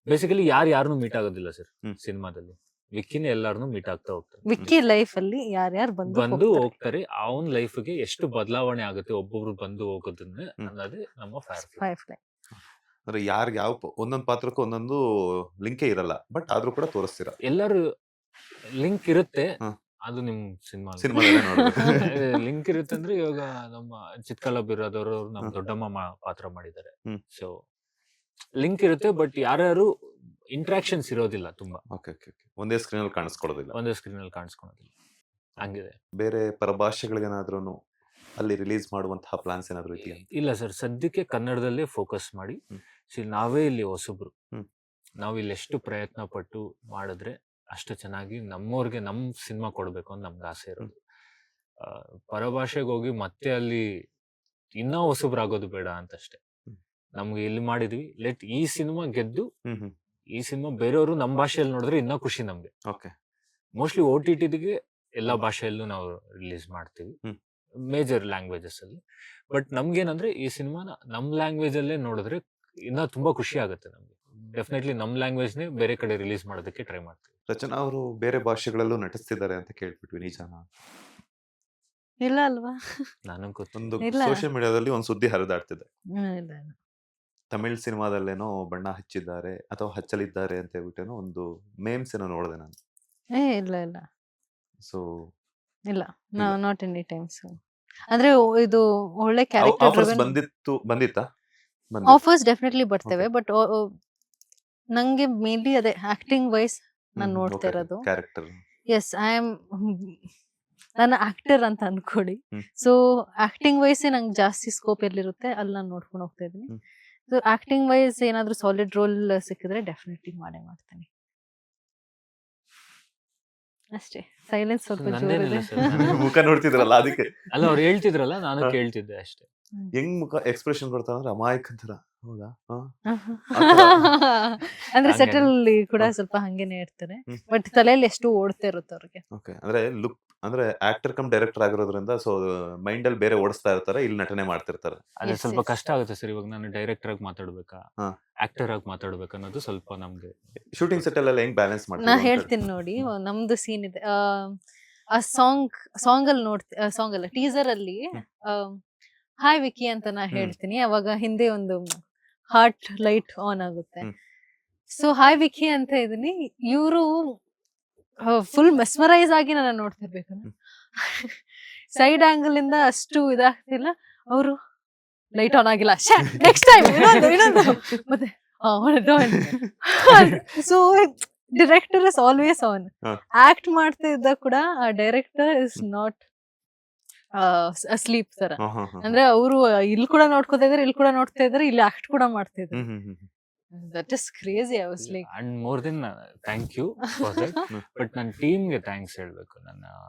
ಬೇಸಿಕಲಿ ಯಾರನ್ನೂ ಮೀಟ್ ಆಗೋದಿಲ್ಲ ಸರ್ ಸಿನಿಮಾದಲ್ಲಿ. ವಿಕ್ಕಿನೇ ಎಲ್ಲಾರನ್ನೂ ಮೀಟ್ ಆಗ್ತಾ ಹೋಗ್ತಾರೆ. ವಿಕ್ಕಿ ಲೈಫ್ ಅಲ್ಲಿ ಯಾರ್ಯಾರು ಬಂದು ಹೋಗ್ತಾರೆ, ಅವನ್ ಲೈಫ್ಗೆ ಎಷ್ಟು ಬದಲಾವಣೆ ಆಗುತ್ತೆ ಒಬ್ಬೊಬ್ರು ಬಂದು ಹೋಗೋದನ್ನ ಅನ್ನೋದೇ ನಮ್ಮ ಫೈರ್ ಫ್ಲೈ. Fire fly. ಅಂದ್ರೆ ಯಾರಿಗೆ ಯಾವ ಒಂದೊಂದು ಪಾತ್ರಕ್ಕೂ ಒಂದೊಂದು ಲಿಂಕೇ ಇರಲ್ಲ, ಬಟ್ ಆದ್ರೂ ಕೂಡ ತೋರಿಸ್ತೀರಾ. ಎಲ್ಲರೂ ಲಿಂಕ್ ಇರುತ್ತೆ, ಹಾ. ಅದು ನಿಮ್ ಸಿನಿಮಾ ಸಿನಿಮಾದಲ್ಲೇ ನೋಡ್ಬೇಕು. ಲಿಂಕ್ ಇರುತ್ತೆ ಅಂದ್ರೆ ಇವಾಗ ನಮ್ಮ ಚಿತ್ಕಲ ಬಿರೋದವರು ನಮ್ಮ ಹ್ಮ್. ದೊಡ್ಡಮ್ಮ ಪಾತ್ರ ಮಾಡಿದ್ದಾರೆ. ಹ್ಮ್. ಸೊ ಲಿಂಕ್ ಇರುತ್ತೆ, ಬಟ್ ಯಾರ್ಯಾರು ಇಂಟ್ರಾಕ್ಷನ್ಸ್ ಇರೋದಿಲ್ಲ ತುಂಬಾ. Okay okay okay. ಒಂದೇ ಸ್ಕ್ರೀನ್ ಅಲ್ಲಿ ಕಾಣಿಸ್ಕೊಡೋದಿಲ್ಲ. ಒಂದೇ ಸ್ಕ್ರೀನ್ ಅಲ್ಲಿ ಕಾಣಿಸ್ಕೊಳೋದಿಲ್ಲ, ಹಂಗಿದೆ. ಬೇರೆ ಪರಭಾಷೆಗಳಿಗೇನಾದ್ರೂ ಅಲ್ಲಿ ರಿಲೀಸ್ ಮಾಡುವಂತಹ ಪ್ಲಾನ್ಸ್ ಏನಾದ್ರು ಇದೆಯಾ? ಇಲ್ಲ ಸರ್, ಸದ್ಯಕ್ಕೆ ಕನ್ನಡದಲ್ಲೇ ಫೋಕಸ್ ಮಾಡಿ. ಹ್ಮ್. ನಾವೇ ಇಲ್ಲಿ ಹೊಸಬ್ರು, ಹ್ಮ್. ನಾವು ಇಲ್ಲಿ ಎಷ್ಟು ಪ್ರಯತ್ನ ಪಟ್ಟು ಮಾಡಿದ್ರೆ ಅಷ್ಟು ಚೆನ್ನಾಗಿ ನಮ್ಮವ್ರಿಗೆ ನಮ್ ಸಿನಿಮಾ ಕೊಡ್ಬೇಕು ಅಂತ ನಮ್ಗೆ ಆಸೆ ಇರೋದು. ಪರಭಾಷೆಗೆ ಹೋಗಿ ಮತ್ತೆ ಅಲ್ಲಿ ಇನ್ನೂ ಹೊಸಬ್ರಾಗೋದು ಬೇಡ ಅಂತಷ್ಟೇ. ನಮ್ಗೆ ಇಲ್ಲಿ ಮಾಡಿದ್ವಿ, ಲೆಟ್ ಈ ಸಿನಿಮಾ ಗೆದ್ದು ಈ ಸಿನಿಮಾ ಬೇರೆಯವರು ನಮ್ಮ ಭಾಷೆಯಲ್ಲಿ ನೋಡಿದ್ರೆ ಇನ್ನೂ ಖುಷಿ ನಮ್ಗೆ. ಓಕೆ. ಮೋಸ್ಟ್ಲಿ OTTಗೆ ಎಲ್ಲಾ ಭಾಷೆಯಲ್ಲೂ ನಾವು ರಿಲೀಸ್ ಮಾಡ್ತೀವಿ, ಮೇಜರ್ ಲ್ಯಾಂಗ್ವೇಜಸ್ ಅಲ್ಲಿ. ಬಟ್ ನಮ್ಗೇನಂದ್ರೆ ಈ ಸಿನಿಮಾನ ನಮ್ ಲ್ಯಾಂಗ್ವೇಜ್ ಅಲ್ಲೇ ನೋಡಿದ್ರೆ ಇನ್ನ ತುಂಬಾ ಖುಷಿ ಆಗುತ್ತೆ ನಮ್ಗೆ. ಡೆಫಿನೆಟ್ಲಿ ನಮ್ ಲ್ಯಾಂಗ್ವೇಜ್ ನೇ ಬೇರೆ ಕಡೆ ರಿಲೀಸ್ ಮಾಡೋದಕ್ಕೆ ಟ್ರೈ ಮಾಡ್ತೀವಿ. ರಚನಾ ಅವರು ಬೇರೆ ಭಾಷೆಗಳಲ್ಲೂ ನಟಿಸ್ತಿದ್ದಾರೆ ಅಂತ ಕೇಳ್ಬಿಟ್ವಿ, ನಿಜಾನಾ? ಇಲ್ಲ ಅಲ್ವಾ? ನನಗೆ ಗೊತ್ತು. ಒಂದು ಇಲ್ಲ. ಸೋಷಿಯಲ್ ಮೀಡಿಯಾದಲ್ಲಿ ಒಂದು ಸುದ್ದಿ ಹರಿದಾಡ್ತಿದೆ. ಇಲ್ಲ. ತಮಿಳ್ ಸಿನಿಮಾದಲ್ಲೇನೋ ಬಣ್ಣ ಹಚ್ಚಿದ್ದಾರೆ ಅಥವಾ ಹಚ್ಚಲಿದ್ದಾರೆ ಅಂತ ಹೇಳ್ಬಿಟ್ಟೇನೋ ಒಂದು ಮೇಮ್ಸ್ ಏನೋ ನೋಡಿದೆ ನಾನು. ಇಲ್ಲ ಸೊ ಇಲ್ಲ, ನಾಟ್ ಎನಿ ಟೈಮ್ಸ್. ಅಂದ್ರೆ ಇದು ಒಳ್ಳೆ ಕ್ಯಾರೆಕ್ಟರ್ ಆಫರ್ಸ್ ಡ್ರಿವನ್ ಬಂದಿತ್ತಾ? ಆಫರ್ಸ್ ಡೆಫಿನೆಟ್ಲಿ ಬರ್ತವೆ. ಬಟ್ ನಂಗೆ ಮೇನ್ಲಿ ಅದೇ ಆಕ್ಟಿಂಗ್ ವೈಸ್ ನಾನು ನೋಡ್ತಾ ಇರೋದು. ಕ್ಯಾರೆಕ್ಟರ್. ಎಸ್, ಐ ಆಮ್ ನಾನು ಆಕ್ಟರ್ ಅಂತ ಅನ್ಕೊಳ್ಳಿ. ಹ್ಮ್. ಸೊ ಆಕ್ಟಿಂಗ್ ವೈಸ್ ನಂಗೆ ಜಾಸ್ತಿ ಸ್ಕೋಪ್ ಎಲ್ಲಿರುತ್ತೆ ಅಲ್ಲಿ ನಾನು ನೋಡ್ಕೊಂಡು ಹೋಗ್ತಾ ಇದ್ದೀನಿ. ಹ್ಮ್. ಸೊ ಆಕ್ಟಿಂಗ್ ವೈಸ್ ಏನಾದ್ರೂ ಸಾಲಿಡ್ ರೋಲ್ ಸಿಕ್ಕಿದ್ರೆ ಡೆಫಿನೆಟ್ಲಿ ಮಾಡೇ ಮಾಡ್ತೀನಿ. ಅಷ್ಟೇ. ಸೈಲೆನ್ಸ್ ಸ್ವಲ್ಪ ನಂದೇನಿಲ್ಲ ಜೋರಿದೆ. ಸರ್, ನಾನು- ಮುಖ ನೋಡ್ತಿದ್ರಲ್ಲ ಅದಕ್ಕೆ. ಅಲ್ಲ ಅವ್ರು ಹೇಳ್ತಿದ್ರಲ್ಲ, ನಾನು ಕೇಳ್ತಿದ್ದೆ ಅಷ್ಟೇ. ಹೆಂಗ್ ಮುಖ ಎಕ್ಸ್ಪ್ರೆಷನ್ ಕೊಡ್ತಾರಂದ್ರೆ ಅಮಾಯಕಂತರ. ಹೌದಾ? ಅಂದ್ರೆ ಹಂಗೇನೆ. ಸೆಟಲ್ ಕೂಡ ಸ್ವಲ್ಪ ಹಂಗೇನೆ ಇರ್ತಾರೆ. ಹ್ಮ್. ಬಟ್ ತಲೆಯಲ್ಲಿ ಎಷ್ಟು ಓಡ್ತಾ ಇರುತ್ತೆ ಅವ್ರಿಗೆ. ಓಕೆ. ಅಂದ್ರೆ ಲುಕ್ ಅಂದ್ರೆ ಆಕ್ಟರ್ ಕಮ್ ಡೈರೆಕ್ಟರ್ ಆಗಿರೋದ್ರಿಂದ ಸೊ ಮೈಂಡ್ ಅಲ್ಲಿ ಬೇರೆ ಓಡಿಸ್ತಾ ಇರ್ತಾರೆ, ಇಲ್ಲಿ ನಟನೆ ಮಾಡ್ತಿರ್ತಾರೆ. ಅದೇ Yes, ಸ್ವಲ್ಪ yes. ಕಷ್ಟ ಆಗುತ್ತೆ ಸರ್. ಇವಾಗ ನಾನು ಡೈರೆಕ್ಟರ್ ಆಗಿ ಮಾತಾಡ್ಬೇಕಾ, ಹಾ. ಆಕ್ಟರ್ ಆಗಿ ಮಾತಾಡ್ಬೇಕಾ ಅನ್ನೋದು ಸ್ವಲ್ಪ ನಮ್ಗೆ. ಶೂಟಿಂಗ್ ಸೆಟ್ ಅಲ್ಲೆಲ್ಲ ಹೆಂಗ್ ಬ್ಯಾಲೆನ್ಸ್ ನಾ ಮಾಡ್ತಾರೆ? ಹೇಳ್ತೀನಿ ನೋಡಿ, ನಮ್ದು ಸೀನ್ ಇದೆ. ಆ ಸಾಂಗ್ ಅಲ್ಲಿ ಸಾಂಗ್ ಅಲ್ಲ, ಟೀಸರ್ ಅಲ್ಲಿ ಹಾಯ್ ವಿಕಿ ಅಂತ ನಾ ಹೇಳ್ತೀನಿ. ಅವಾಗ ಹಿಂದೆ ಒಂದು ಹಾರ್ಟ್ ಲೈಟ್ ಆನ್ ಆಗುತ್ತೆ. ಹ್ಮ್. ಸೊ ಹಾಯ್ ವಿಕಿ ಅಂತ ಇದೀನಿ, ಇವರು ಫುಲ್ ಮೆಸ್ಮರೈಸ್ ಆಗಿ ನನ್ನ ನೋಡ್ತಿರ್ಬೇಕು. ಸೈಡ್ ಆಂಗಲ್ ಇಂದ ಅಷ್ಟು ಇದಾಗ್ತಿಲ್ಲ, ಅವರು ಲೈಟ್ ಆನ್ ಆಗಿಲ್ಲ, ನೆಕ್ಸ್ಟ್ ಟೈಮ್ ಇನ್ನೊಂದು ಮತ್ತೆ so director is always on. ಹಾ. ಆಕ್ಟ್ ಮಾಡ್ತಾ ಇದ್ದ ಕೂಡ ಆ ಡೈರೆಕ್ಟರ್ ಇಸ್ ನಾಟ್ ಸ್ಲೀಪ್ ತರ. ಅಂದ್ರೆ ಅವರು ಇಲ್ಲಿ ಕೂಡ ನೋಡ್ಕೋತಾ ಇದಾರೆ, ಇಲ್ಲಿ ಕೂಡ ನೋಡ್ತಾ ಇದಾರೆ, ಇಲ್ಲಿ ಆಕ್ಟ್ ಕೂಡ ಮಾಡ್ತಾ ಇದ್ದಾರೆ. That is crazy. I was like, and more then thank you for that. But ನನ್ನ ಟೀಮ್ಗೆ ಥ್ಯಾಂಕ್ಸ್ ಹೇಳ್ಬೇಕು.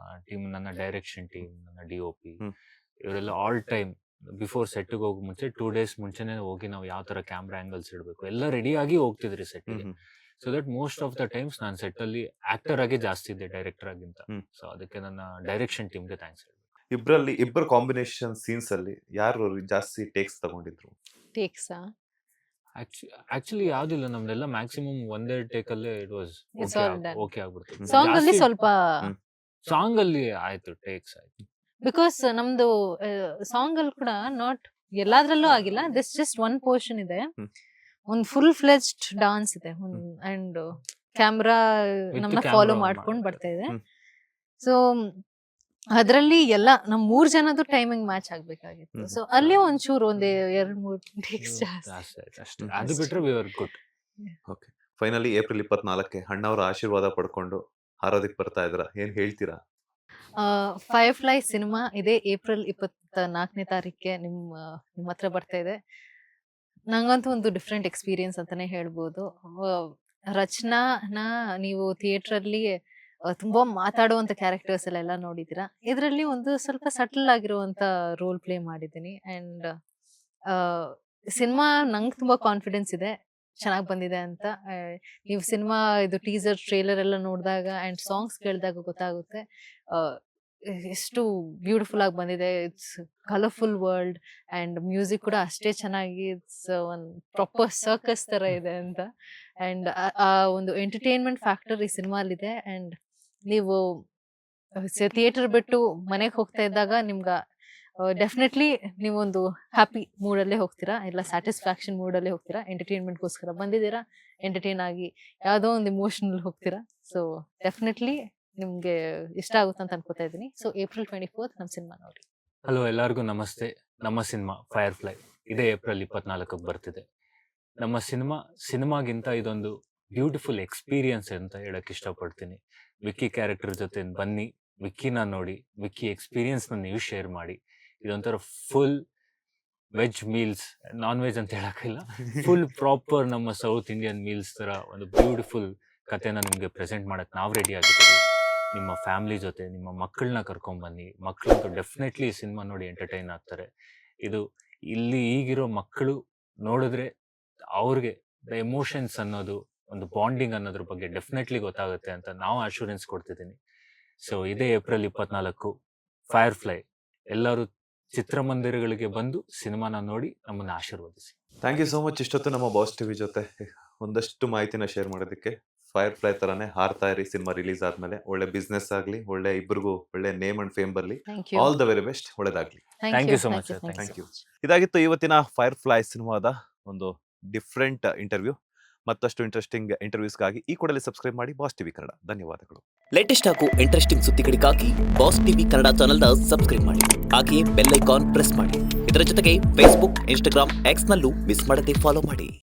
ನನ್ನ ಡೈರೆಕ್ಷನ್ ಟೀಮ್, ನನ್ನ DOP, ಹ್ಮ್. ಇವರೆಲ್ಲ ಆಲ್ ಟೈಮ್ ಬಿಫೋರ್ ಸೆಟ್ಗೆ ಹೋಗೋ ಮುಂಚೆ 2 days ಮುಂಚೆನೆ ಹೋಗಿ ನಾವು ಯಾವ ತರ ಕ್ಯಾಮ್ರಾ ಆಂಗಲ್ಸ್ ಇಡಬೇಕು ಎಲ್ಲ ರೆಡಿ ಆಗಿ ಹೋಗ್ತಿದ್ರಿ ಸೆಟ್ಗೆ. So that most of the times ನಾನು ಸೆಟ್ ಅಲ್ಲಿ ಆಕ್ಟರ್ ಆಗಿ ಜಾಸ್ತಿ ಇದೆ ಡೈರೆಕ್ಟರ್ ಆಗಿಂತ. ಹ್ಮ್. ಸೊ ಅದಕ್ಕೆ ನನ್ನ ಡೈರೆಕ್ಷನ್ ಟೀಮ್ಗೆ ಥ್ಯಾಂಕ್ಸ್ ಹೇಳ್ಬೇಕು. ಇಬ್ಬರ ಕಾಂಬಿನೇಷನ್ ಸೀನ್ಸ್ ಅಲ್ಲಿ ಯಾರು ಜಾಸ್ತಿ ಟೇಕ್ಸ್ ತಗೊಂಡಿದ್ರು? ಟೇಕ್ಸಾ? ಆಕ್ಚುಲಿ ಯಾವ್ದಿಲ್ಲ, ನಮ್ದೆಲ್ಲ ಮ್ಯಾಕ್ಸಿಮಮ್ ಒಂದೇ ಟೇಕ್ ಅಲ್ಲೇ it was It's all done. Okay ಆಗ್ಬಿಡ್ತು. ಸಾಂಗ್ ಅಲ್ಲಿ ಸ್ವಲ್ಪ, ಸಾಂಗ್ ಅಲ್ಲಿ ಆಯ್ತು, ಟೇಕ್ಸ್ ಆಯ್ತು. ಬಿಕಾಸ್ ನಮ್ದು ಸಾಂಗ್ ಅಲ್ಲಿ ಕೂಡ ನಾಟ್ ಎಲ್ಲಾದ್ರಲ್ಲೂ ಆಗಿಲ್ಲ. ದಿಸ್ ಜಸ್ಟ್ ಒನ್ ಪೋರ್ಷನ್ ಇದೆ, ಹ್ಮ್. ಒಂದ್ ಫುಲ್ ಫ್ಲೆಜ್ಡ್ ಡಾನ್ಸ್ ಇದೆ, ಅಂಡ್ ಕ್ಯಾಮ್ರಾ ನಮ್ಮನ್ನ camera ಫಾಲೋ on ಮಾಡ್ಕೊಂಡು ಮಾಡ್ತಾರೆ. ಬರ್ತಾ ಇದೆ. ಹ್ಮ್. ಸೊ ಅದ್ರಲ್ಲಿ ಎಲ್ಲ ನಮ್ 3 ಜನದ್ದು ಟೈಮಿಂಗ್ ಮ್ಯಾಚ್ ಆಗ್ಬೇಕಾಗಿತ್ತು. ಹ್ಮ್. ಸೊ ಅಲ್ಲಿ ಒಂಚೂರು ಒಂದ್ 2-3 ಟೇಕ್ಸ್ ಜಾಸ್ತಿ. ಜಾಸ್ತಿ ಆಯ್ತು ಅಷ್ಟೇ. ಹ್ಮ್. ಅದು ಬಿಟ್ರೆ we are good. Finally April 24ಕ್ಕೆ ಅಣ್ಣವರ ಆಶೀರ್ವಾದ ಪಡ್ಕೊಂಡು ಹಾರೋದಿಕ್ ಬರ್ತಾ ಇದ್ರ, ಏನ್ ಹೇಳ್ತೀರಾ? ಫೈರ್ಫ್ಲೈ ಸಿನಿಮಾ ಇದೆ ಏಪ್ರಿಲ್ 24ನೇ ತಾರೀಕಿಗೆ ನಿಮ್ಮ ಹತ್ರ ಬರ್ತಾ ಇದೆ. ನಂಗಂತೂ ಒಂದು ಡಿಫ್ರೆಂಟ್ ಎಕ್ಸ್ಪೀರಿಯನ್ಸ್ ಅಂತಾನೆ ಹೇಳ್ಬೋದು. ರಚನಾನ ನೀವು ಥಿಯೇಟರ್ ಅಲ್ಲಿ ತುಂಬಾ ಮಾತಾಡುವಂತ ಕ್ಯಾರೆಕ್ಟರ್ಸ್ ಎಲ್ಲ ನೋಡಿದೀರಾ. ಇದರಲ್ಲಿ ಒಂದು ಸ್ವಲ್ಪ ಸಟಲ್ ಆಗಿರುವಂತ ರೋಲ್ ಪ್ಲೇ ಮಾಡಿದ್ದೀನಿ. ಅಂಡ್ ಸಿನಿಮಾ ನಂಗೆ ತುಂಬಾ ಕಾನ್ಫಿಡೆನ್ಸ್ ಇದೆ, ಚೆನ್ನಾಗಿ ಬಂದಿದೆ ಅಂತ. ನೀವು ಸಿನಿಮಾ ಇದು ಟೀಸರ್ ಟ್ರೇಲರ್ ಎಲ್ಲ ನೋಡಿದಾಗ ಅಂಡ್ ಸಾಂಗ್ಸ್ ಕೇಳಿದಾಗ ಗೊತ್ತಾಗುತ್ತೆ ಎಷ್ಟು ಬ್ಯೂಟಿಫುಲ್ ಆಗಿ ಬಂದಿದೆ. It's colourful world and music ಕೂಡ ಅಷ್ಟೇ ಚೆನ್ನಾಗಿ, ಇಟ್ಸ್ ಒಂದು ಪ್ರಾಪರ್ ಸರ್ಕಸ್ ತರ ಇದೆ ಅಂತ. ಅಂಡ್ ಆ ಒಂದು ಎಂಟರ್ಟೈನ್ಮೆಂಟ್ ಫ್ಯಾಕ್ಟರ್ ಈ ಸಿನಿಮಾಲಿದೆ. ಅಂಡ್ ನೀವು ಥಿಯೇಟರ್ ಬಿಟ್ಟು ಮನೆಗೆ ಹೋಗ್ತಾ ಇದ್ದಾಗ ನಿಮ್ಗೆ ಡೆಫಿನೆಟ್ಲಿ ನೀವೊಂದು ಹ್ಯಾಪಿ ಮೂಡಲ್ಲೇ ಹೋಗ್ತೀರಾ, ಇಲ್ಲ ಸ್ಯಾಟಿಸ್ಫ್ಯಾಕ್ಷನ್ ಮೂಡಲ್ಲೇ ಹೋಗ್ತೀರಾ. ಎಂಟರ್ಟೈನ್ಮೆಂಟ್ಗೋಸ್ಕರ ಬಂದಿದ್ದೀರಾ, ಎಂಟರ್ಟೈನ್ ಆಗಿ ಯಾವುದೋ ಒಂದು ಇಮೋಷನಲ್ ಹೋಗ್ತೀರಾ. ಸೊ ಡೆಫಿನೆಟ್ಲಿ ನಿಮ್ಗೆ ಇಷ್ಟ ಆಗುತ್ತೆ ಅಂತ ಅನ್ಕೋತಾ ಇದ್ದೀನಿ. ಸೊ ಏಪ್ರಿಲ್ 24th ನಮ್ಮ ಸಿನಿಮಾ ನೋಡಿ. ಹಲೋ, ಎಲ್ಲರಿಗೂ ನಮಸ್ತೆ. ನಮ್ಮ ಸಿನಿಮಾ ಫೈರ್ಫ್ಲೈ ಇದೇ ಏಪ್ರಿಲ್ 24ಕ್ಕೆ ಬರ್ತಿದೆ. ನಮ್ಮ ಸಿನಿಮಾಗಿಂತ ಇದೊಂದು ಬ್ಯೂಟಿಫುಲ್ ಎಕ್ಸ್ಪೀರಿಯನ್ಸ್ ಅಂತ ಹೇಳಕ್ ಇಷ್ಟಪಡ್ತೀನಿ. ವಿಕ್ಕಿ ಕ್ಯಾರೆಕ್ಟರ್ ಜೊತೆ ಬನ್ನಿ, ವಿಕ್ಕಿನ ನೋಡಿ, ವಿಕ್ಕಿ ಎಕ್ಸ್ಪೀರಿಯನ್ಸ್ನ ನೀವು ಶೇರ್ ಮಾಡಿ. ಇದೊಂಥರ full veg meals, non veg ಅಂತ ಹೇಳಕ್ಕಿಲ್ಲ, ಫುಲ್ ಪ್ರಾಪರ್ ನಮ್ಮ ಸೌತ್ ಇಂಡಿಯನ್ ಮೀಲ್ಸ್ ತರ ಒಂದು ಬ್ಯೂಟಿಫುಲ್ ಕಥೆನ ನಿಮ್ಗೆ ಪ್ರೆಸೆಂಟ್ ಮಾಡಕ್ ನಾವು ರೆಡಿ ಆಗಿದ್ದೀವಿ. ನಿಮ್ಮ ಫ್ಯಾಮಿಲಿ ಜೊತೆ ನಿಮ್ಮ ಮಕ್ಕಳನ್ನ ಕರ್ಕೊಂಡ್ಬನ್ನಿ. ಮಕ್ಕಳಂತೂ ಡೆಫಿನೆಟ್ಲಿ ಈ ಸಿನಿಮಾ ನೋಡಿ ಎಂಟರ್ಟೈನ್ ಆಗ್ತಾರೆ. ಇದು ಇಲ್ಲಿ ಈಗಿರೋ ಮಕ್ಕಳು ನೋಡಿದ್ರೆ ಅವ್ರಿಗೆ ದ ಎಮೋಷನ್ಸ್ ಅನ್ನೋದು, ಒಂದು ಬಾಂಡಿಂಗ್ ಅನ್ನೋದ್ರ ಬಗ್ಗೆ ಡೆಫಿನೆಟ್ಲಿ ಗೊತ್ತಾಗುತ್ತೆ ಅಂತ ನಾವು ಅಶ್ಯೂರೆನ್ಸ್ ಕೊಡ್ತಿದ್ದೀನಿ. ಸೊ ಇದೇ ಏಪ್ರಿಲ್ 24 ಫೈರ್ಫ್ಲೈ. ಎಲ್ಲರೂ ಚಿತ್ರಮಂದಿರಗಳಿಗೆ ಬಂದು ಸಿನಿಮಾನ ನೋಡಿ ನಮ್ಮನ್ನ ಆಶೀರ್ವದಿಸಿ. Thank you so much. ಇಷ್ಟೊತ್ತು ನಮ್ಮ ಬಾಸ್ ಟಿವಿ ಜೊತೆ ಒಂದಷ್ಟು ಮಾಹಿತಿನ ಶೇರ್ ಮಾಡೋದಕ್ಕೆ. ಫೈರ್ಫ್ಲೈ ತರಾನೇ ಹಾರ್ತಾ ಇರಿ. ಸಿನಿಮಾ ರಿಲೀಸ್ ಆದ್ಮೇಲೆ ಒಳ್ಳೆ ಬಿಸ್ನೆಸ್ ಆಗ್ಲಿ, ಒಳ್ಳೆ ಇಬ್ಬರಿಗೂ ಒಳ್ಳೆ ನೇಮ್ ಅಂಡ್ ಫೇಮ್ ಬರ್ಲಿ. ಆಲ್ ದ ವೆರಿ ಬೆಸ್ಟ್, ಒಳ್ಳೇದಾಗ್ಲಿ. Thank you so much, sir. Thank you. ಇದಾಗಿತ್ತು ಇವತ್ತಿನ ಫೈರ್ಫ್ಲೈ ಸಿನಿಮಾದ ಒಂದು ಡಿಫ್ರೆಂಟ್ ಇಂಟರ್ವ್ಯೂ. ಮತ್ತಷ್ಟು ಇಂಟ್ರೆಸ್ಟಿಂಗ್ ಇಂಟರ್ವ್ಯೂಸ್ಗಾಗಿ ಈ ಕೂಡಲೇ ಸಬ್ಸ್ಕ್ರೈಬ್ ಮಾಡಿ ಬಾಸ್ ಟಿವಿ ಕನ್ನಡ. ಧನ್ಯವಾದಗಳು. ಲೇಟೆಸ್ಟ್ ಹಾಗೂ ಇಂಟ್ರೆಸ್ಟಿಂಗ್ ಸುದ್ದಿಗಳಿಗಾಗಿ ಬಾಸ್ ಟಿವಿ ಕನ್ನಡ ಚಾನೆಲ್ನ ಸಬ್ಸ್ಕ್ರೈಬ್ ಮಾಡಿ. ಹಾಗೆಯೇ ಬೆಲ್ ಐಕಾನ್ ಪ್ರೆಸ್ ಮಾಡಿ. ಇದರ ಜೊತೆಗೆ ಫೇಸ್ಬುಕ್, ಇನ್ಸ್ಟಾಗ್ರಾಮ್, ಎಕ್ಸ್ನಲ್ಲೂ ಮಿಸ್ ಮಾಡದೆ ಫಾಲೋ ಮಾಡಿ.